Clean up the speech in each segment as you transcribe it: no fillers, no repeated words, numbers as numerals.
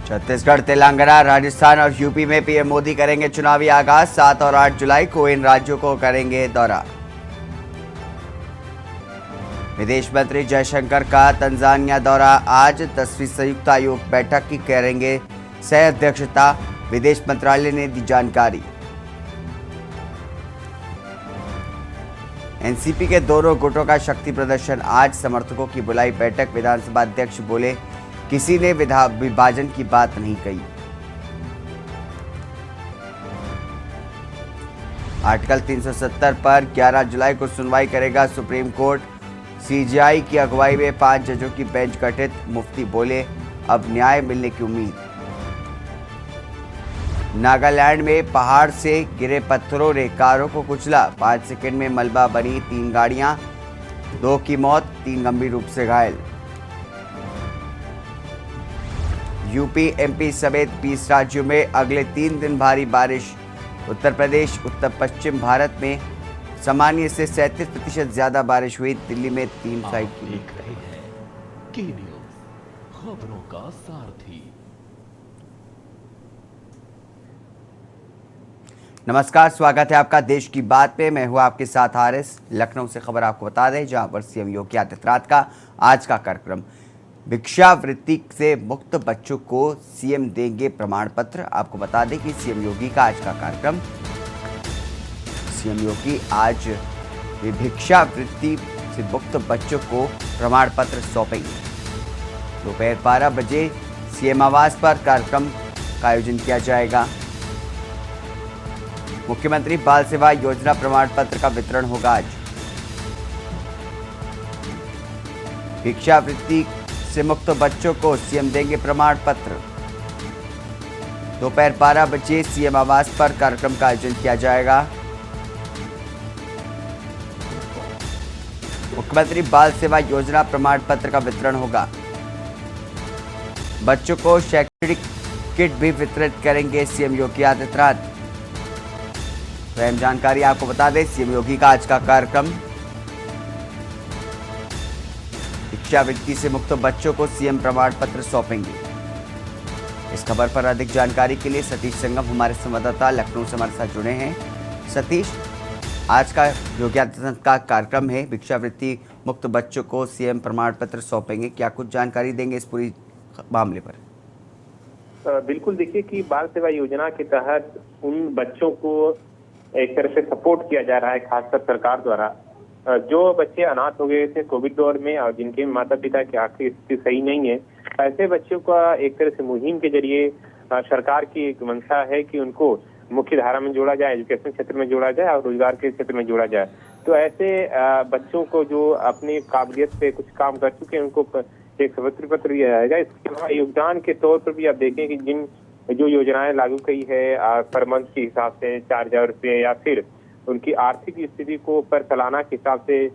छत्तीसगढ़, तेलंगाना, राजस्थान और यूपी में पीएम मोदी करेंगे चुनावी आगाज। 7 और 8 जुलाई को इन राज्यों को करेंगे दौरा। विदेश मंत्री जयशंकर का तंजानिया दौरा आज। 10वीं संयुक्त आयोग बैठक की करेंगे सह अध्यक्षता। विदेश मंत्रालय ने दी जानकारी। एनसीपी के दोनों गुटों का शक्ति प्रदर्शन आज। समर्थकों की बुलाई बैठक। विधानसभा अध्यक्ष बोले, किसी ने विभाजन की बात नहीं कही। आर्टिकल 370 पर 11 जुलाई को सुनवाई करेगा सुप्रीम कोर्ट। सीजेआई की अगुवाई में 5 जजों की बेंच गठित। मुफ्ती बोले, अब न्याय मिलने की उम्मीद। नागालैंड में पहाड़ से गिरे पत्थरों ने कारों को कुचला। 5 सेकंड में मलबा बनी 3 गाड़ियां। 2 की मौत, 3 गंभीर रूप से घायल। यूपी, एमपी समेत 20 राज्यों में अगले 3 दिन भारी बारिश। उत्तर प्रदेश, उत्तर पश्चिम भारत में सामान्य से 37% ज्यादा बारिश हुई। दिल्ली में 3 साइट की। खबरों का सारथी। नमस्कार, स्वागत है आपका देश की बात पे। मैं हूं आपके साथ हारिस। लखनऊ से खबर आपको बता दें, जहां पर सीएम योगी आदित्यनाथ का आज का कार्यक्रम। भिक्षावृत्ति से मुक्त बच्चों को सीएम देंगे प्रमाण पत्र। आपको बता दें कि सीएम योगी का आज का कार्यक्रम। सीएम योगी आज भिक्षावृत्ति से मुक्त बच्चों को प्रमाण पत्र सौंपेंगे। दोपहर 12 बजे सीएम आवास पर कार्यक्रम का आयोजन किया जाएगा। मुख्यमंत्री बाल सेवा योजना प्रमाण पत्र का वितरण होगा आज। भिक्षावृत्ति से मुक्त बच्चों को सीएम देंगे प्रमाण पत्र। दोपहर 12 बजे सीएम आवास पर कार्यक्रम का आयोजन किया जाएगा। मुख्यमंत्री बाल सेवा योजना प्रमाण पत्र का वितरण होगा। बच्चों को शैक्षणिक किट भी वितरित करेंगे सीएम योगी आदित्यनाथ। अहम जानकारी आपको बता दें, सीएम योगी का आज का कार्यक्रम। भिक्षावृत्ति से मुक्त बच्चों को सीएम प्रमाण पत्र सौंपेंगे। इस खबर पर अधिक जानकारी के लिए सतीश संगम हमारे संवाददाता लखनऊ से हमारे साथ जुड़े हैं। सतीश, आज का योगी आदित्यनाथ का कार्यक्रम है, भिक्षावृत्ति मुक्त बच्चों को सीएम प्रमाण पत्र सौंपेंगे। क्या कुछ जानकारी देंगे इस पूरी मामले पर? बिल्कुल, देखिए कि बाल सेवा योजना के तहत उन बच्चों को एक तरह से सपोर्ट किया जा रहा है, खासकर सरकार द्वारा। जो बच्चे अनाथ हो गए थे कोविड दौर में और जिनके माता पिता की आर्थिक स्थिति सही नहीं है, ऐसे बच्चों का एक तरह से मुहिम के जरिए सरकार की एक मंशा है कि उनको मुख्य धारा में जोड़ा जाए, एजुकेशन क्षेत्र में जोड़ा जाए और रोजगार के क्षेत्र में जोड़ा जाए। तो ऐसे बच्चों को जो अपनी काबिलियत पे कुछ काम कर चुके हैं, उनको एक सवृत्ति पत्र दिया जाएगा। इसके अलावा योगदान के तौर पर भी आप देखें कि जिन जो योजनाएं लागू की है पर मंथ के हिसाब से 4,000 रुपये, या फिर उनकी आर्थिक स्थिति को पर सालाना के हिसाब से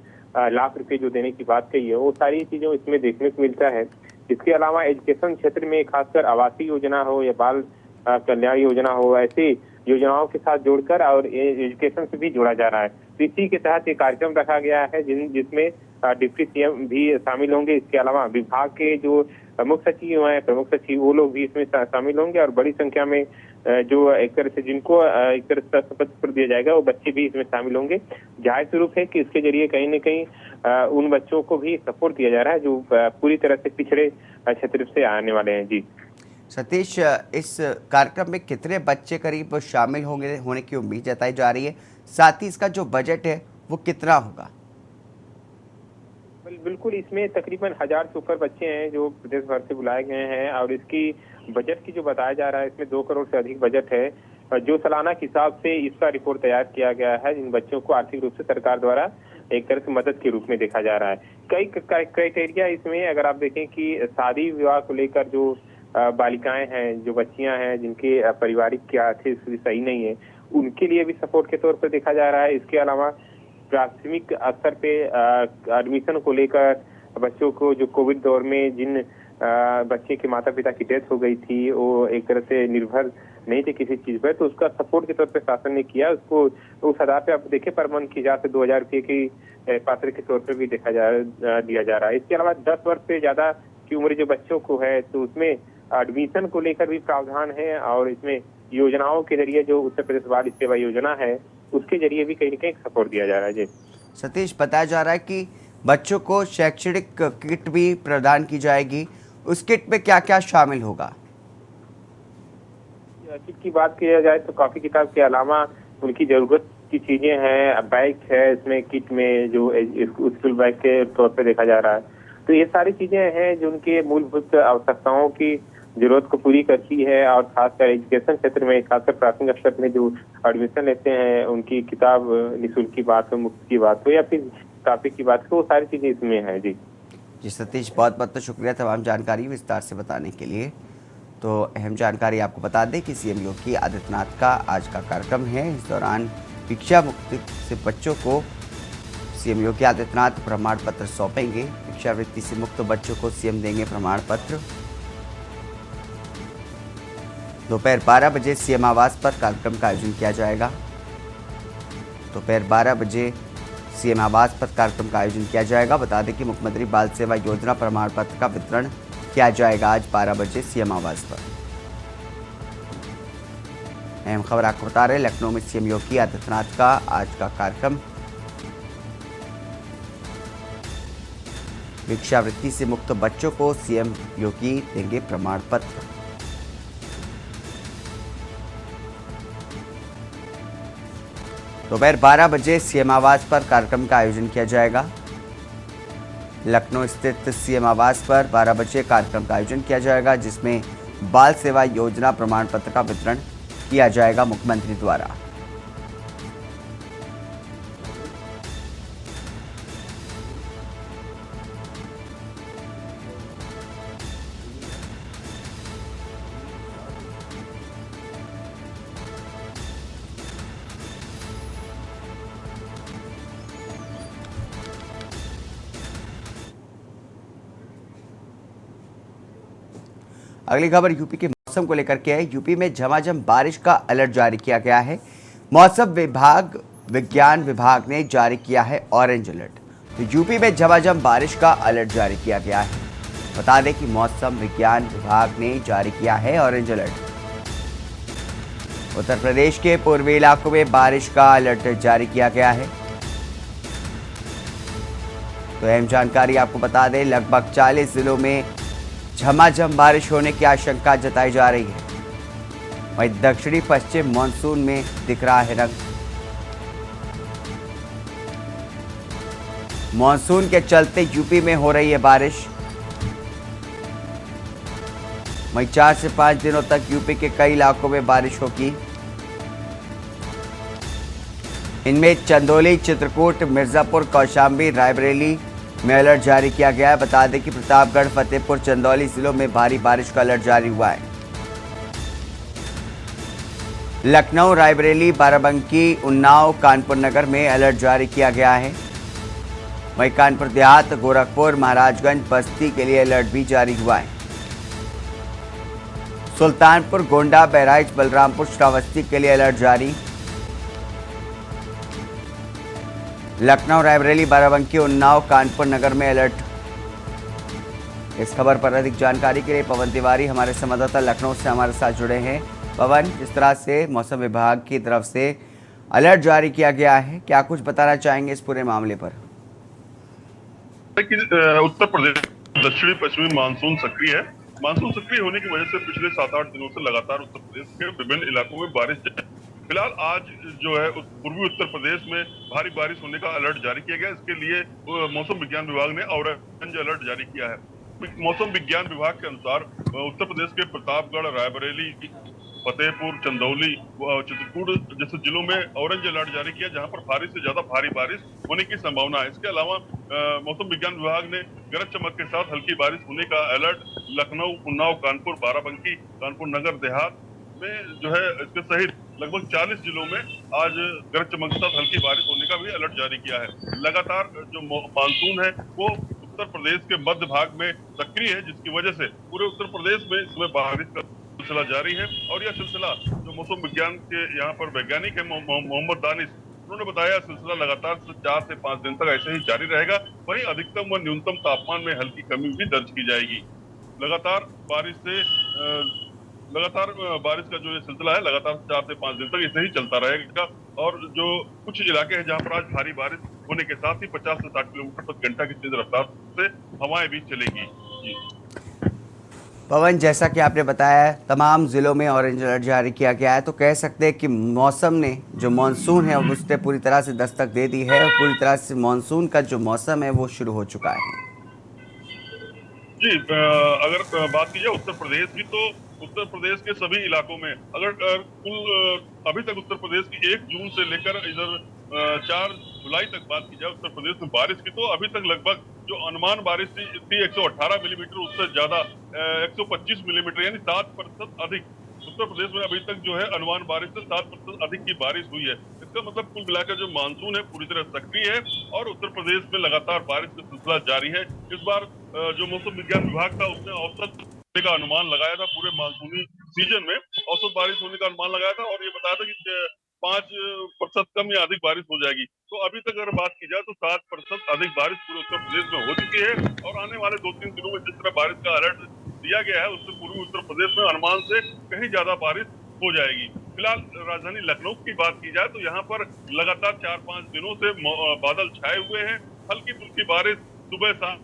लाख रुपए जो देने की बात कही है, वो सारी चीजें इसमें देखने को मिलता है। इसके अलावा एजुकेशन क्षेत्र में खासकर आवासीय योजना हो या बाल कल्याण योजना हो, ऐसी योजनाओं के साथ जोड़कर और एजुकेशन से भी जोड़ा जा रहा है। तो इसी के तहत एक कार्यक्रम रखा गया है जिसमें डिप्टी सीएम भी शामिल होंगे। इसके अलावा विभाग के जो मुख्य सचिव हैं, प्रमुख सचिव, वो लोग भी इसमें शामिल होंगे और बड़ी संख्या में जो एक तरह से जिनको एक तरह से शपथ पत्र दिया जाएगा, वो बच्चे भी इसमें शामिल होंगे। जाहिर स्वरूप है कि इसके जरिए कहीं न कहीं उन बच्चों को भी सपोर्ट किया जा रहा है जो पूरी तरह से पिछड़े क्षेत्र से आने वाले हैं। जी सतीश, इस कार्यक्रम में कितने बच्चे करीब शामिल होने की उम्मीद जताई जा रही है? साथ ही इसका जो बजट है वो कितना होगा? बिल्कुल, इसमें तकरीबन 1000 से ऊपर बच्चे हैं जो प्रदेश भर से बुलाए गए हैं और इसकी बजट की जो बताया जा रहा है, इसमें 2 करोड़ से अधिक बजट है। जो सालाना के हिसाब से इसका रिपोर्ट तैयार किया गया है, जिन बच्चों को आर्थिक रूप से सरकार द्वारा एक तरह से मदद के रूप में देखा जा रहा है। कई क्राइटेरिया इसमें अगर आप देखें कि शादी विवाह को लेकर जो बालिकाएं हैं, जो बच्चियां हैं जिनके पारिवारिक की आर्थिक स्थिति सही नहीं है, उनके लिए भी सपोर्ट के तौर पर देखा जा रहा है। इसके अलावा प्राथमिक स्तर पे एडमिशन को लेकर बच्चों को जो कोविड दौर में जिन बच्चे के माता पिता की डेथ हो गई थी, वो एक तरह से निर्भर नहीं थे किसी चीज पर, तो उसका सपोर्ट के तौर पे शासन ने किया। उसको उस आधार पे आप देखें पर मंथ की 1000 से 2000 रुपये की पात्र के तौर पर भी दिया जा रहा है। इसके अलावा 10 वर्ष से ज्यादा की उम्र जो बच्चों को है, तो उसमें एडमिशन को लेकर भी प्रावधान है और इसमें योजनाओं के जरिए जो उत्तर प्रदेश बाल सेवा योजना है उसके जरिए भी कहीं न कहीं सपोर्ट दिया जा रहा है जी। सतीश, बताया जा रहा है कि बच्चों को शैक्षणिक किट भी प्रदान की जाएगी। उस किट में क्या क्या शामिल होगा? किट की बात किया जाए तो कॉपी किताब के अलावा उनकी जरूरत की चीजें हैं, बैग है इसमें किट में जो स्कूल बैग के तौर पे देखा जा रहा है। तो ये सारी चीजें हैं जो उनके मूलभूत आवश्यकताओं की जरूरत को पूरी करती है और खासकर एजुकेशन क्षेत्र में, खासकर प्राथमिक स्तर में जो एडमिशन लेते हैं उनकी किताब निःशुल्क की बात हो, मुफ्त की बात हो या फिर कॉपी की बात हो, वो सारी चीजें इसमें है जी। जी सतीश, बहुत बहुत शुक्रिया तमाम जानकारी विस्तार से बताने के लिए। तो अहम जानकारी आपको बता दें कि सीएम योगी आदित्यनाथ का आज का कार्यक्रम है। इस दौरान भिक्षा मुक्ति से बच्चों को सीएम योगी आदित्यनाथ प्रमाण पत्र सौंपेंगे। भिक्षावृत्ति से मुक्त बच्चों को सीएम देंगे प्रमाण पत्र। दोपहर 12 बजे सीएम आवास पर कार्यक्रम का आयोजन किया जाएगा। दोपहर 12 बजे सीएम आवास पर कार्यक्रम का आयोजन किया जाएगा। बता दें कि मुख्यमंत्री बाल सेवा योजना प्रमाण पत्र का वितरण किया जाएगा आज 12 बजे सीएम आवास पर। अहम खबर आपको बता रहे हैं, लखनऊ में सीएम योगी आदित्यनाथ का आज का कार्यक्रम। भिक्षावृत्ति से मुक्त बच्चों को सीएम योगी देंगे प्रमाण पत्र। दोपहर 12 बजे सीएम आवास पर कार्यक्रम का आयोजन किया जाएगा। लखनऊ स्थित सीएम आवास पर 12 बजे कार्यक्रम का आयोजन किया जाएगा, जिसमें बाल सेवा योजना प्रमाण पत्र का वितरण किया जाएगा मुख्यमंत्री द्वारा। अगली खबर यूपी के मौसम को लेकर के है। यूपी में झमाझम बारिश का अलर्ट जारी किया गया है। मौसम विज्ञान विभाग ने जारी किया है ऑरेंज अलर्ट। तो यूपी में झमाझम बारिश का अलर्ट जारी किया गया है। बता दें कि मौसम विज्ञान विभाग ने जारी किया है ऑरेंज अलर्ट। उत्तर प्रदेश के पूर्वी इलाकों में बारिश का अलर्ट जारी किया गया है। तो अहम जानकारी आपको बता दें, लगभग 40 जिलों में झमाझम बारिश होने की आशंका जताई जा रही है। वहीं दक्षिणी पश्चिम मानसून में दिख रहा है रंग। मानसून के चलते यूपी में हो रही है बारिश। वहीं 4 से 5 दिनों तक यूपी के कई इलाकों में बारिश होगी। इनमें चंदौली, चित्रकूट, मिर्जापुर, कौशाम्बी, रायबरेली में अलर्ट जारी किया गया है। बता दें कि प्रतापगढ़, फतेहपुर, चंदौली जिलों में भारी बारिश का अलर्ट जारी हुआ है। लखनऊ, रायबरेली, बाराबंकी, उन्नाव, कानपुर नगर में अलर्ट जारी किया गया है। वहीं कानपुर देहात, गोरखपुर, महाराजगंज, बस्ती के लिए अलर्ट भी जारी हुआ है। सुल्तानपुर, गोंडा, बहराइच, बलरामपुर, श्रावस्ती के लिए अलर्ट जारी। लखनऊ, रायबरेली, बाराबंकी, उन्नाव, कानपुर नगर में अलर्ट। इस खबर पर अधिक जानकारी के लिए पवन तिवारी हमारे संवाददाता लखनऊ से हमारे साथ जुड़े हैं। पवन, जिस तरह से मौसम विभाग की तरफ से अलर्ट जारी किया गया है, क्या कुछ बताना चाहेंगे इस पूरे मामले पर? उत्तर प्रदेश दक्षिणी पश्चिमी मानसून सक्रिय है। मानसून सक्रिय होने की वजह से पिछले 7-8 दिनों से लगातार उत्तर प्रदेश के विभिन्न इलाकों में बारिश। फिलहाल आज जो है पूर्वी उत्तर प्रदेश में भारी बारिश होने का अलर्ट जारी किया गया। इसके लिए मौसम विज्ञान विभाग ने ऑरेंज अलर्ट जारी किया है। मौसम विज्ञान विभाग के अनुसार उत्तर प्रदेश के प्रतापगढ़, रायबरेली, फतेहपुर, चंदौली, चित्रकूट जैसे जिलों में ऑरेंज अलर्ट जारी किया, जहां पर भारी से ज्यादा भारी बारिश होने की संभावना है। इसके अलावा मौसम विज्ञान विभाग ने गरज चमक के साथ हल्की बारिश होने का अलर्ट लखनऊ, उन्नाव, कानपुर, बाराबंकी, कानपुर नगर देहात में जो है इसके सहित लगभग 40 जिलों में आज गरज चमक के साथ हल्की बारिश होने का भी अलर्ट जारी किया है। लगातार जो मानसून है वो उत्तर प्रदेश के मध्य भाग में सक्रिय है, जिसकी वजह से पूरे उत्तर प्रदेश में इसमें बारिश का सिलसिला जारी है। और यह सिलसिला जो मौसम विज्ञान के यहाँ पर वैज्ञानिक है मोहम्मद दानिश, उन्होंने बताया सिलसिला लगातार 4 से 5 दिन तक ऐसे ही जारी रहेगा। वहीं अधिकतम व न्यूनतम तापमान में हल्की कमी भी दर्ज की जाएगी। लगातार बारिश से लगातार बारिश का जो ये सिलसिला है लगातार 4 से 5 दिन तक ऐसे ही चलता रहेगा। और जो कुछ इलाके हैं जहां पर आज भारी बारिश होने के साथ ही 50 से 60 किलोमीटर प्रति घंटा की तेज रफ्तार से हवाएं भी चलेंगी। जी पवन, जैसा कि आपने बताया है तमाम ज़िलों में ऑरेंज अलर्ट जारी किया गया है, तो कह सकते हैं कि मौसम ने जो मानसून है उसने पूरी तरह से दस्तक दे दी है और पूरी तरह से मानसून का जो मौसम है वो शुरू हो चुका है। जी अगर बात की जाए उत्तर प्रदेश की, तो उत्तर प्रदेश के सभी इलाकों में अगर कुल अभी तक उत्तर प्रदेश की 1 जून से लेकर इधर 4 जुलाई तक बात की जाए उत्तर प्रदेश में बारिश की, तो अभी तक लगभग जो अनुमान बारिश थी 118 मिलीमीटर, उससे ज्यादा 125 मिलीमीटर यानी 7% अधिक उत्तर प्रदेश में अभी तक जो है अनुमान बारिश से 7% अधिक की बारिश हुई है। इसका मतलब कुल मिलाकर जो मानसून है पूरी तरह सक्रिय है और उत्तर प्रदेश में लगातार बारिश का सिलसिला जारी है। इस बार जो मौसम विज्ञान विभाग था उसने औसत होने का अनुमान लगाया था, पूरे मानसूनी सीजन में औसत बारिश होने का अनुमान लगाया था और ये बताया था कि 5% कम या अधिक बारिश हो जाएगी। तो अभी तक अगर बात की जाए तो 7% अधिक बारिश पूरे उत्तर प्रदेश में हो चुकी है और आने वाले 2-3 दिनों में जिस तरह बारिश का अलर्ट दिया गया है उससे पूर्वी उत्तर प्रदेश में अनुमान से कहीं ज्यादा बारिश हो जाएगी। फिलहाल राजधानी लखनऊ की बात की जाए तो यहाँ पर लगातार 4-5 दिनों से बादल छाए हुए हैं, हल्की फुल्की बारिश सुबह शाम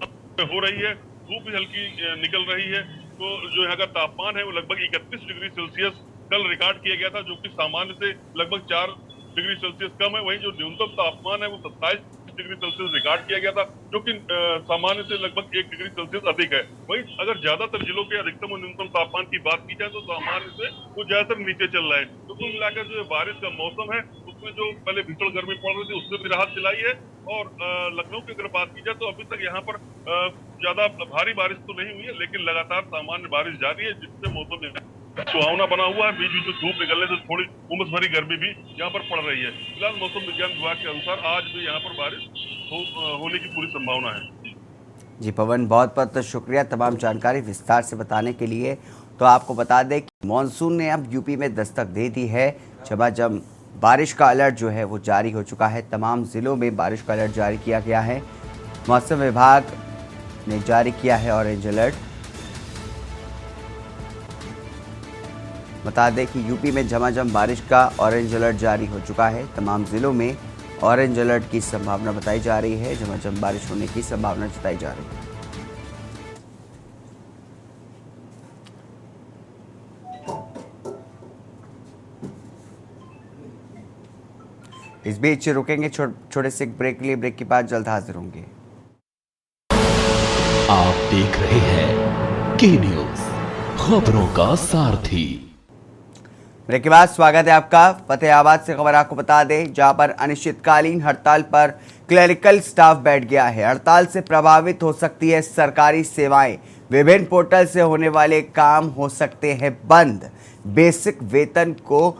हो रही है, धूप भी हल्की निकल रही है। तो जो यहाँ का तापमान है वो लगभग 31 डिग्री सेल्सियस कल रिकॉर्ड किया गया था, जो कि सामान्य से लगभग 4 डिग्री सेल्सियस कम है। वहीं जो न्यूनतम तापमान है वो 27 डिग्री सेल्सियस रिकॉर्ड किया गया था, जो कि सामान्य से लगभग 1 डिग्री सेल्सियस अधिक है। वहीं अगर ज्यादातर जिलों के अधिकतम और न्यूनतम तापमान की बात की जाए तो सामान्य से वो ज्यादातर नीचे चल रहा है। तो कुल मिलाकर जो बारिश का मौसम है उसमें जो पहले भीषण गर्मी पड़ रही थी उससे भी राहत दिलाई है। और लखनऊ की अगर बात की जाए तो अभी तक यहाँ पर ज्यादा भारी बारिश तो नहीं हुई है, लेकिन लगातार सामान्य बारिश जारी है, जिससे मौसम सुहावना बना हुआ है। बीच बीच में धूप निकलने से थोड़ी उमस भरी गर्मी भी यहाँ पर पड़ रही है। फिलहाल मौसम विज्ञान विभाग के अनुसार आज भी यहाँ पर बारिश होने की पूरी संभावना है। जी पवन, बहुत बहुत शुक्रिया तमाम जानकारी विस्तार से बताने के लिए। तो आपको बता दें कि मानसून ने अब यूपी में दस्तक दे दी है। झमाझम बारिश का अलर्ट जो है वो जारी हो चुका है, तमाम ज़िलों में बारिश का अलर्ट जारी किया गया है। मौसम विभाग ने जारी किया है ऑरेंज अलर्ट। बता दें कि यूपी में झमाझम बारिश का ऑरेंज अलर्ट जारी हो चुका है, तमाम ज़िलों में ऑरेंज अलर्ट की संभावना बताई जा रही है, झमाझम बारिश होने की संभावना जताई जा रही है। इस बीच रुकेंगे छोटे से ब्रेक के लिए, ब्रेक के बाद जल्द हाजिर होंगे। आप देख रहे हैं के न्यूज, खबरों का सारथी। ब्रेक के बाद स्वागत है आपका। फतेहाबाद से खबर आपको बता दें, जहां पर अनिश्चितकालीन हड़ताल पर क्लरिकल स्टाफ बैठ गया है। हड़ताल से प्रभावित हो सकती है सरकारी सेवाएं, विभिन्न पोर्टल से होने वाले काम हो सकते हैं बंद। बेसिक वेतन को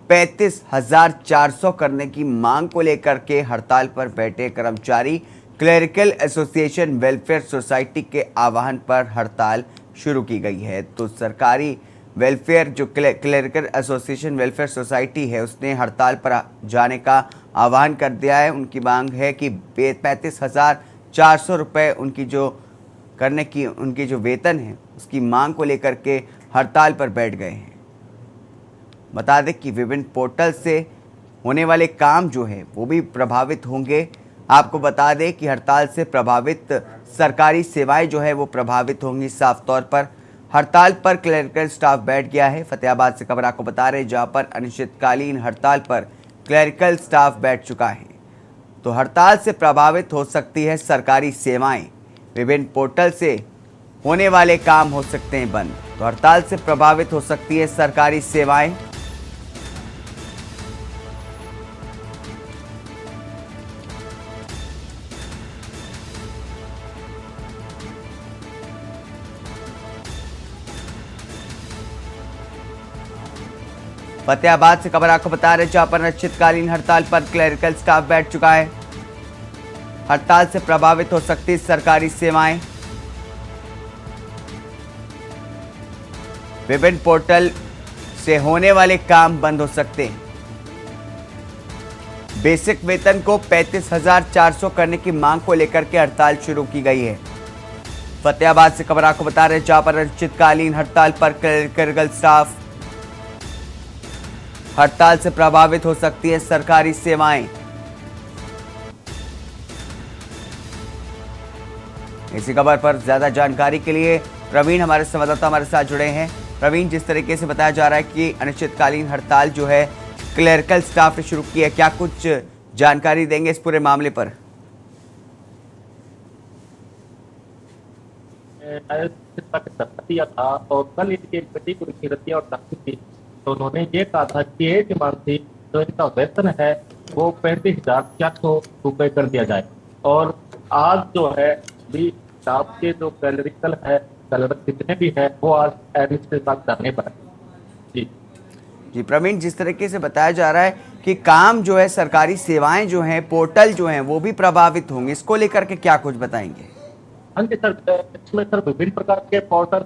35,400 करने की मांग को लेकर के हड़ताल पर बैठे कर्मचारी क्लरिकल एसोसिएशन वेलफेयर सोसाइटी के आह्वान पर हड़ताल शुरू की गई है। तो सरकारी वेलफेयर जो क्लरिकल एसोसिएशन वेलफेयर सोसाइटी है उसने हड़ताल पर जाने का आह्वान कर दिया है। उनकी मांग है कि 35,400 रुपये उनकी जो वेतन है उसकी मांग को लेकर के हड़ताल पर बैठ गए हैं। बता दें कि विभिन्न पोर्टल से होने वाले काम जो है वो भी प्रभावित होंगे। आपको बता दें कि हड़ताल से प्रभावित सरकारी सेवाएं जो है वो प्रभावित होंगी। साफ तौर पर हड़ताल पर क्लरिकल स्टाफ बैठ गया है। फतेहाबाद से खबर आपको बता रहे हैं, जहां पर अनिश्चितकालीन हड़ताल पर क्लरिकल स्टाफ बैठ चुका है। तो हड़ताल से प्रभावित हो सकती है सरकारी सेवाएं, विभिन्न पोर्टल से होने वाले काम हो सकते हैं बंद। तो हड़ताल से प्रभावित हो सकती है सरकारी सेवाएं। फतेहाबाद से खबर आपको बता रहे, जहां पर अनिश्चितकालीन हड़ताल पर क्लरिकल स्टाफ बैठ चुका है। हड़ताल से प्रभावित हो सकती सरकारी सेवाएं, विभिन्न पोर्टल से होने वाले काम बंद हो सकते हैं। बेसिक वेतन को 35,400 करने की मांग को लेकर के हड़ताल शुरू की गई है। फतेहाबाद से खबर आपको बता रहे हैं, जहां पर अनिश्चितकालीन हड़ताल पर क्लरिकल स्टाफ। हड़ताल से प्रभावित हो सकती है सरकारी सेवाएं। इसी खबर पर ज्यादा जानकारी के लिए प्रवीण हमारे संवाददाता हमारे साथ जुड़े हैं। प्रवीण, जिस तरीके से बताया जा रहा है कि अनिश्चितकालीन हड़ताल जो है क्लरिकल स्टाफ ने शुरू की है, क्या कुछ जानकारी देंगे इस पूरे मामले पर? दिया था और कल इनके बेटी को इनकी रतिया और दाखिल थी, तो उन्होंने ये कहा था कि ये डिमांड थी जो इनका वेतन है वो 35,400 कर दिया जाए। और आज जो है भी स्टाफ के जो क्लरिकल है क्लर्क जितने भी है वो आज अनिश्चितकाल धरने पर है। जी जी प्रवीण, जिस तरीके से बताया जा रहा है कि काम जो है सरकारी सेवाएं जो हैं, पोर्टल जो हैं वो भी प्रभावित होंगे, इसको लेकर के क्या कुछ बताएंगे? हाँ जी सर, इसमें सर विभिन्न प्रकार के पोर्टल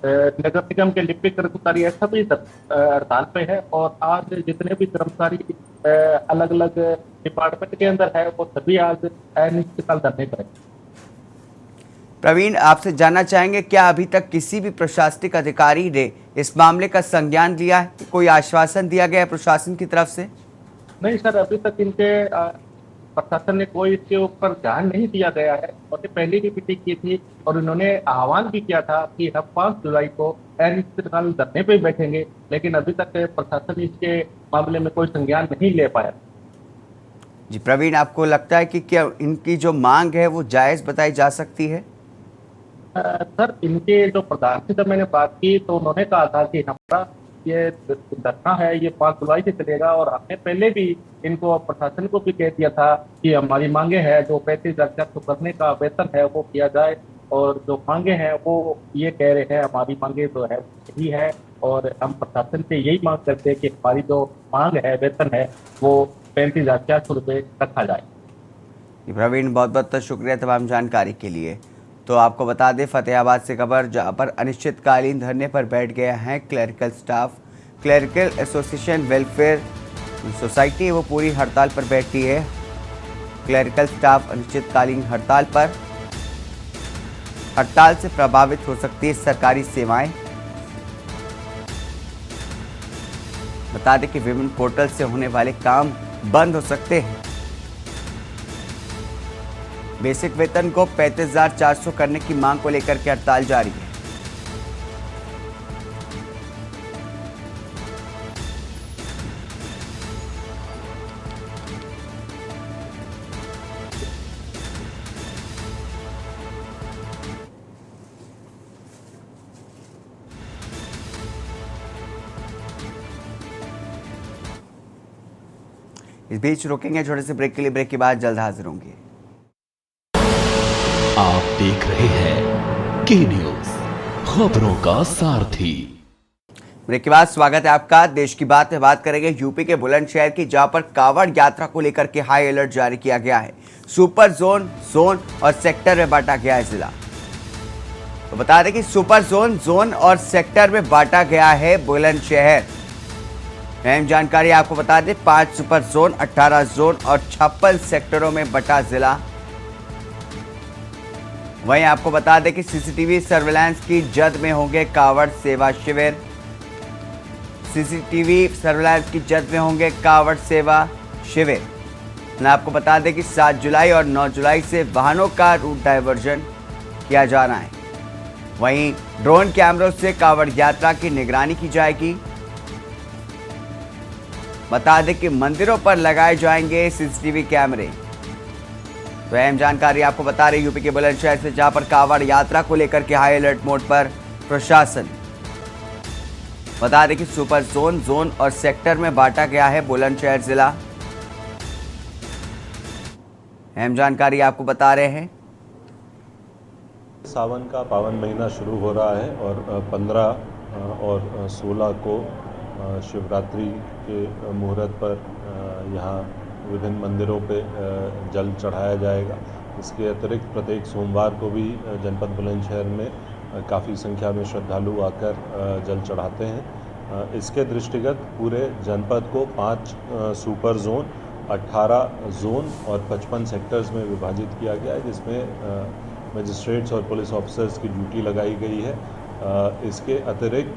नगर निगम के लिपिक कर्मचारी ऐसा भी हड़ताल पे है। और आज जितने भी कर्मचारी अलग अलग डिपार्टमेंट के अंदर है वो सभी आज अनिश्चितकाल धरने पर है। प्रवीण, आपसे जानना चाहेंगे, क्या अभी तक किसी भी प्रशासनिक अधिकारी ने इस मामले का संज्ञान लिया है? कोई आश्वासन दिया गया है प्रशासन की तरफ से? नहीं सर, अभी तक इनके प्रशासन ने कोई इसके ऊपर ध्यान नहीं दिया गया है। और पहले भी मीटिंग की थी और उन्होंने आह्वान भी किया था कि हम 5 जुलाई को अनिश्चितकाल धरने पे बैठेंगे, लेकिन अभी तक प्रशासन इसके मामले में कोई संज्ञान नहीं ले पाया। जी प्रवीण, आपको लगता है कि क्या इनकी जो मांग है वो जायज़ बताई जा सकती है? सर, इनके जो प्रधान से जब मैंने बात की तो उन्होंने कहा था कि हमारा ये धरना है ये 5 जुलाई से चलेगा। और हमने पहले भी इनको प्रशासन को भी कह दिया था कि हमारी मांगे हैं जो 35,400 करने का वेतन है वो किया जाए। और जो मांगे हैं वो ये कह रहे हैं हमारी मांगे जो है यही है और हम प्रशासन से यही मांग करते हैं कि हमारी जो मांग है वेतन है वो 35,400 रखा जाए। प्रवीण, बहुत बहुत शुक्रिया तमाम जानकारी के लिए। तो आपको बता दें, फतेहाबाद से खबर, जहां पर अनिश्चितकालीन धरने पर बैठ गए हैं clerical staff. Clerical association welfare society वो पूरी हड़ताल पर बैठी है। क्लरिकल स्टाफ अनिश्चितकालीन हड़ताल पर। हड़ताल से प्रभावित हो सकती है सरकारी सेवाएं। बता दें कि विभिन्न पोर्टल से होने वाले काम बंद हो सकते हैं। बेसिक वेतन को 35,400 करने की मांग को लेकर के हड़ताल जारी है। इस बीच रुकेंगे छोटे से ब्रेक के लिए। ब्रेक के बाद जल्द हाजिर होंगे। आप देख रहे हैं के न्यूज, खबरों का सारथी। ब्रेक के बाद स्वागत है आपका। देश की बात में बात करेंगे यूपी के बुलंदशहर की, जहां पर कांवड़ यात्रा को लेकर के हाई अलर्ट जारी किया गया है। सुपर जोन, जोन और सेक्टर में बांटा गया है जिला। तो बता दें कि सुपर जोन, जोन और सेक्टर में बांटा गया है बुलंदशहर। अहम जानकारी आपको बता दें, 5 सुपर जोन, 18 जोन और 56 सेक्टरों में बटा जिला। वहीं आपको बता दें कि सीसीटीवी सर्विलांस की जद में होंगे कांवड़ सेवा शिविर। सीसीटीवी सर्विलांस की जद में होंगे कांवड़ सेवा शिविर। आपको बता दें कि 7 जुलाई और 9 जुलाई से वाहनों का रूट डायवर्जन किया जा रहा है। वहीं ड्रोन कैमरों से कांवड़ यात्रा की निगरानी की जाएगी। बता दें कि मंदिरों पर लगाए जाएंगे सीसीटीवी कैमरे। तो अहम जानकारी आपको बता रहे यूपी के बुलंदशहर से, जहां पर कांवड़ यात्रा को लेकर के हाई अलर्ट मोड पर प्रशासन। बता दें कि सुपर जोन, जोन और सेक्टर में बांटा गया है बुलंदशहर जिला। अहम जानकारी आपको बता रहे हैं। सावन का पावन महीना शुरू हो रहा है और 15 और 16 को शिवरात्रि के मुहूर्त पर यहाँ विभिन्न मंदिरों पे जल चढ़ाया जाएगा। इसके अतिरिक्त प्रत्येक सोमवार को भी जनपद बुलंदशहर में काफ़ी संख्या में श्रद्धालु आकर जल चढ़ाते हैं। इसके दृष्टिगत पूरे जनपद को 5 सुपर जोन 18 जोन और 55 सेक्टर्स में विभाजित किया गया है, जिसमें मजिस्ट्रेट्स और पुलिस ऑफिसर्स की ड्यूटी लगाई गई है। इसके अतिरिक्त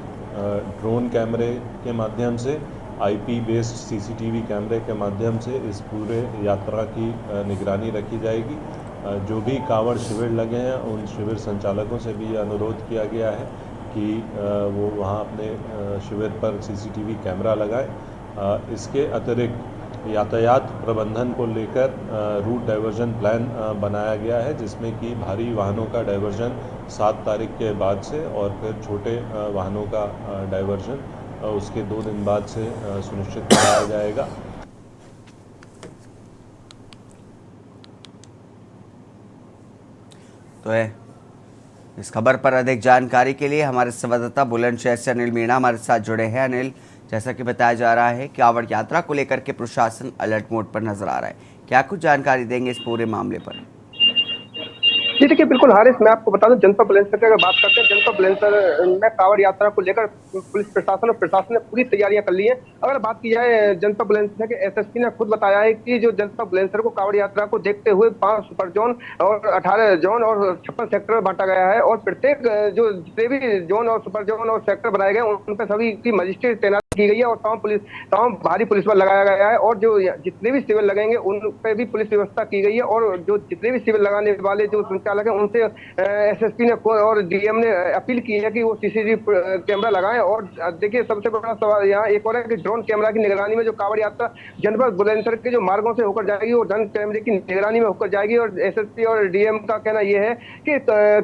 ड्रोन कैमरे के माध्यम से, आईपी बेस्ड सीसीटीवी कैमरे के माध्यम से इस पूरे यात्रा की निगरानी रखी जाएगी। जो भी कांवड़ शिविर लगे हैं उन शिविर संचालकों से भी अनुरोध किया गया है कि वो वहाँ अपने शिविर पर सीसीटीवी कैमरा लगाएं। इसके अतिरिक्त यातायात प्रबंधन को लेकर रूट डाइवर्जन प्लान बनाया गया है, जिसमें कि भारी वाहनों का डाइवर्जन 7 तारीख के बाद से और फिर छोटे वाहनों का डाइवर्जन उसके 2 दिन बाद से सुनिश्चित कराया जाएगा। तो है इस खबर पर अधिक जानकारी के लिए हमारे संवाददाता बुलंदशहर से अनिल मीणा हमारे साथ जुड़े हैं। अनिल, जैसा कि बताया जा रहा है कि कांवड़ यात्रा को लेकर के प्रशासन अलर्ट मोड पर नजर आ रहा है, क्या कुछ जानकारी देंगे इस पूरे मामले पर? जी देखिए, बिल्कुल हारिस, मैं आपको बता दूं, जनपद बुलंदशहर की अगर बात करते हैं, जनपद बुलंदशहर में कांवड़ यात्रा को लेकर पुलिस प्रशासन ने पूरी तैयारियां कर ली हैं। अगर बात की जाए, जनपद बुलंदशहर के एसएसपी ने खुद बताया है कि जो जनपद बुलंदशहर को कांवड़ यात्रा को देखते हुए 5 सुपर जोन और 18 जोन और 56 सेक्टर में बांटा गया है और प्रत्येक जो जितने भी जोन और सुपर जोन और सेक्टर बनाए गए उन पर सभी की मजिस्ट्रेट तैनात की गई है और तमाम भारी पुलिस बल लगाया गया है और जो जितने भी सिविल लगेंगे उन पर भी पुलिस व्यवस्था की गई है और जो जितने भी सिविल लगाने वाले जो संचालक हैं उनसे एसएसपी ने और डीएम ने अपील की है कि वो सीसीटीवी कैमरा लगाएं। और देखिए, सबसे बड़ा सवाल यहाँ एक और है कि ड्रोन कैमरा की निगरानी में जो कांवड़ यात्रा जनपद बुलंदशहर के जो मार्गों से होकर जाएगी वो ड्रोन कैमरे की निगरानी में होकर जाएगी और एसएसपी और डीएम का कहना यह है कि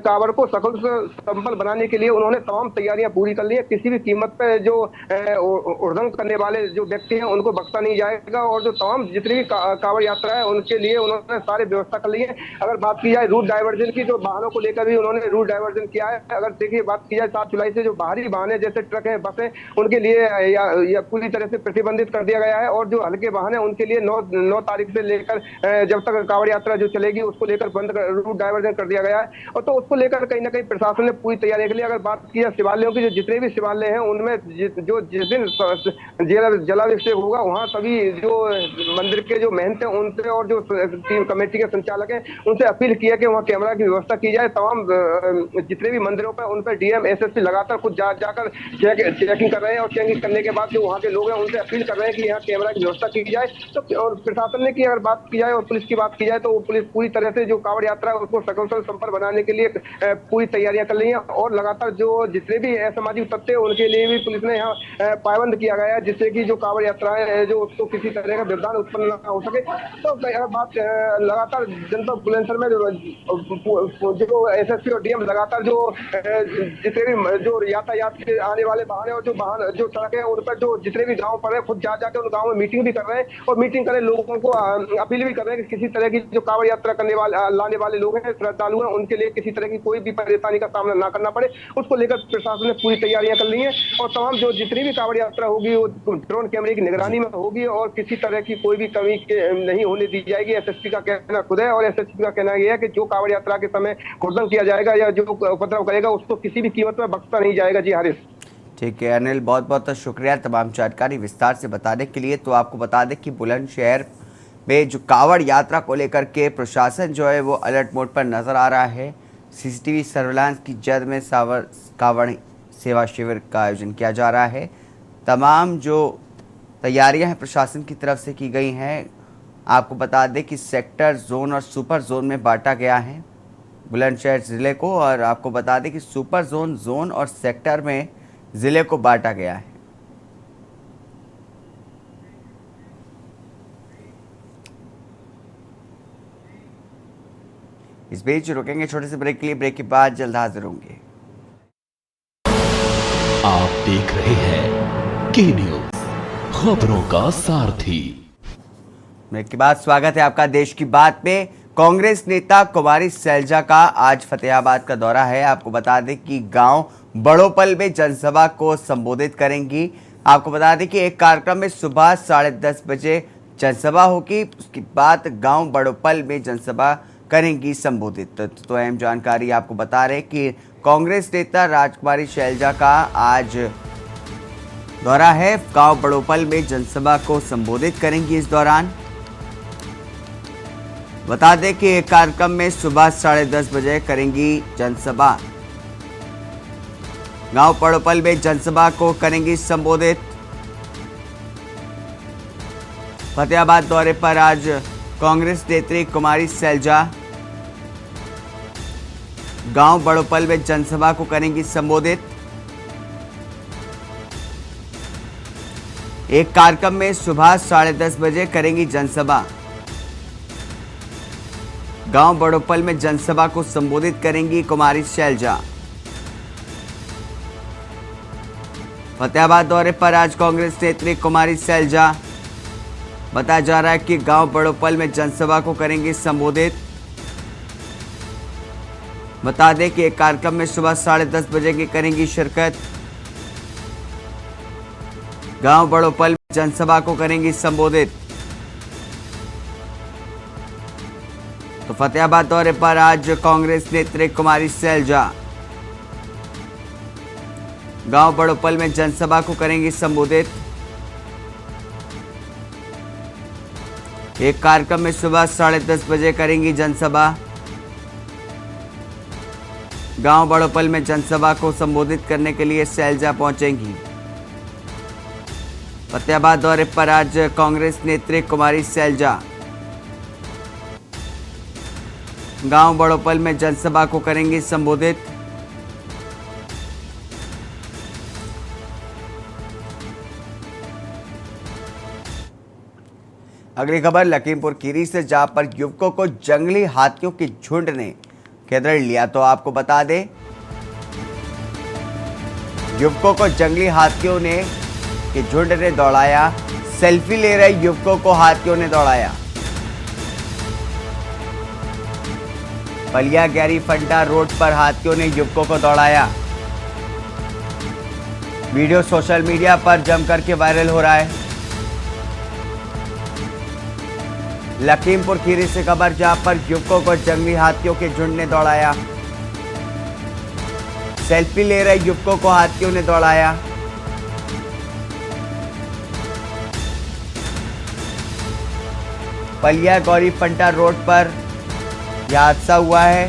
कांवड़ को सफल संपन्न बनाने के लिए उन्होंने तमाम तैयारियां पूरी कर ली है। किसी भी कीमत पर जो उल्लंघन करने वाले जो व्यक्ति हैं उनको बख्शा नहीं जाएगा और जो तमाम जितनी भी कांवड़ यात्रा है उनके लिए उन्होंने सारी व्यवस्था कर ली है। अगर बात की जाए रूट डाइवर्जन की, तो वाहनों को लेकर भी उन्होंने रूट डाइवर्जन किया है। अगर देखिए, बात की जाए 7 जुलाई से जो बाहरी वाहन है जैसे ट्रक है, बसें, उनके लिए या पूरी तरह से प्रतिबंधित कर दिया गया है और जो हल्के वाहन है उनके लिए 9 तारीख से लेकर जब तक कांवड़ यात्रा जो चलेगी उसको लेकर रूट डाइवर्जन कर दिया गया है। और तो उसको लेकर कहीं ना कहीं प्रशासन ने पूरी तैयारी कर ली। अगर बात की जाए शिवालयों की, जो जितने भी शिवालय हैं उनमें जो जिस दिन जलाभिषेक होगा वहाँ सभी जो मंदिर के जो महंत हैं उनसे और जो टीम कमेटी के संचालक हैं उनसे अपील किया कि वहाँ कैमरा की व्यवस्था की जाए। तमाम जितने भी मंदिरों पर उन पर डीएम एसएसपी लगातार खुद जाकर चेकिंग कर रहे हैं और चेकिंग करने के बाद जो वहाँ के लोग हैं उनसे अपील कर रहे हैं कि यहाँ कैमरा की व्यवस्था की जाए। तो और प्रशासन ने की अगर बात की जाए और पुलिस की बात की जाए तो पुलिस पूरी तरह से जो कांवड़ यात्रा है उसको सकुशल संपन्न बनाने के लिए पूरी तैयारियां कर ली हैं और लगातार जो जितने भी असामाजिक तत्व है उनके लिए भी पुलिस ने यहाँ पाबंद किया गया है, जिससे कि जो कांवड़ यात्रा है जो उसको किसी तरह का व्यवधान उत्पन्न न हो सके। तो अगर बात लगातार जनपद बुलंदशहर में जो एसएसपी और डीएम लगातार जो जितने भी जो यातायात के आने वाले वाहन है और जो वाहन जो सड़कें उन पर जो जितने भी गाँव पर है खुद जाकर उन गाँव में मीटिंग भी कर रहे हैं और मीटिंग कर लोगों को अपील भी कर रहे हैं कि किसी तरह की जो कांवड़ यात्रा करने वाले लाने वाले लोग हैं, श्रद्धालु हैं, उनके लिए किसी तरह की कोई भी परेशानी का सामना ना करना पड़े, उसको लेकर प्रशासन ने पूरी तैयारियां कर ली हैं और तमाम जो जितनी भी कांवड़ यात्रा होगी वो ड्रोन कैमरे की निगरानी में होगी और किसी तरह की कोई भी कमी नहीं होने दी जाएगी। एसएसपी का कहना खुद है और एसएसपी का कहना यह है कि जो कांवड़ यात्रा के समय उल्लंघन किया जाएगा या जो उपद्रव करेगा उसको किसी भी कीमत में बख्शा नहीं जाएगा। जी हारिस। ठीक है अनिल, बहुत बहुत शुक्रिया तमाम जानकारी विस्तार से बताने के लिए। तो आपको बता दें कि बुलंदशहर में जो कांवड़ यात्रा को लेकर के प्रशासन जो है वो अलर्ट मोड पर नज़र आ रहा है। सीसीटीवी सर्विलांस की जद में कांवड़ सेवा शिविर का आयोजन किया जा रहा है। तमाम जो तैयारियां हैं प्रशासन की तरफ से की गई हैं। आपको बता दें कि सेक्टर, जोन और सुपर जोन में बांटा गया है बुलंदशहर ज़िले को और आपको बता दें कि सुपर जोन, जोन और सेक्टर में ज़िले को बांटा गया है। इस बीच रुकेंगे छोटे से ब्रेक के लिए, ब्रेक के बाद जल्द हाजिर होंगे। आप देख रहे हैं के न्यूज़, खबरों का सारथी। ब्रेक के बाद स्वागत है आपका देश की बात में। कांग्रेस नेता कुमारी सैलजा का आज फतेहाबाद का दौरा है। आपको बता दें कि गांव बड़ोपल में जनसभा को संबोधित करेंगी। आपको बता दें कि एक कार्यक्रम में सुबह 10:30 बजे जनसभा होगी, उसके बाद गांव बड़ोपल में जनसभा करेंगी संबोधित। तो अहम जानकारी आपको बता रहे कि कांग्रेस नेता राजकुमारी सैलजा का आज दौरा है। गांव बड़ोपल में जनसभा को संबोधित करेंगी। इस दौरान बता दें कि एक कार्यक्रम में सुबह 10:30 बजे करेंगी जनसभा। गांव पड़ोपल में जनसभा को करेंगी संबोधित। फतेहाबाद दौरे पर आज कांग्रेस नेत्री कुमारी सैलजा गांव बड़ोपल में जनसभा को करेंगी संबोधित। एक कार्यक्रम में सुबह 10:30 बजे करेंगी जनसभा। गांव बड़ोपल में जनसभा को संबोधित करेंगी कुमारी सैलजा। फतेहाबाद दौरे पर आज कांग्रेस नेत्री कुमारी सैलजा। बताया जा रहा है कि गांव बड़ोपल में जनसभा को करेंगी संबोधित। बता दें कि एक कार्यक्रम में सुबह 10:30 बजे की करेंगी शिरकत। गांव बड़ोपल में जनसभा को करेंगी संबोधित। तो फतेहाबाद दौरे पर आज कांग्रेस नेत्री कुमारी सैलजा गांव बड़ोपल में जनसभा को करेंगी संबोधित। एक कार्यक्रम में सुबह 10:30 बजे करेंगी जनसभा। गांव बड़ोपल में जनसभा को संबोधित करने के लिए सैलजा पहुंचेंगी। फतेहाबाद दौरे पर आज कांग्रेस नेत्री कुमारी सैलजा गांव बड़ोपल में जनसभा को करेंगी संबोधित। अगली खबर लखीमपुर खीरी से, जहां पर युवकों को जंगली हाथियों के झुंड ने घेर लिया। तो आपको बता दें, युवकों को जंगली हाथियों ने के झुंड ने दौड़ाया। सेल्फी ले रहे युवकों को हाथियों ने दौड़ाया। बलिया गैरी फंटा रोड पर हाथियों ने युवकों को दौड़ाया। वीडियो सोशल मीडिया पर जमकर के वायरल हो रहा है। लखीमपुर खीरी से खबर, जहां पर युवकों को जंगली हाथियों के झुंड ने दौड़ाया। सेल्फी ले रहे युवकों को हाथियों ने दौड़ाया। बलिया गौरी फंटा रोड पर यह हादसा हुआ है।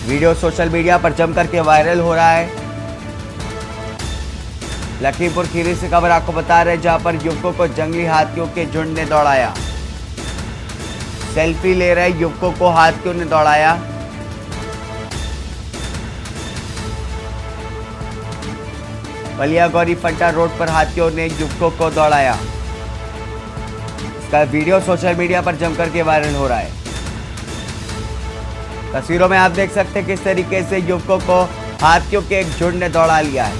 वीडियो सोशल मीडिया पर जमकर के वायरल हो रहा है। लखीमपुर खीरी से खबर आपको बता रहे हैं, जहां पर युवकों को जंगली हाथियों के झुंड ने दौड़ाया। सेल्फी ले रहे युवकों को हाथियों ने दौड़ाया। बलिया गौरी फंटा रोड पर हाथियों ने युवकों को दौड़ाया। इसका वीडियो सोशल मीडिया पर जमकर के वायरल हो रहा है। तस्वीरों में आप देख सकते हैं किस तरीके से युवकों को हाथियों के एक झुंड ने दौड़ा लिया है।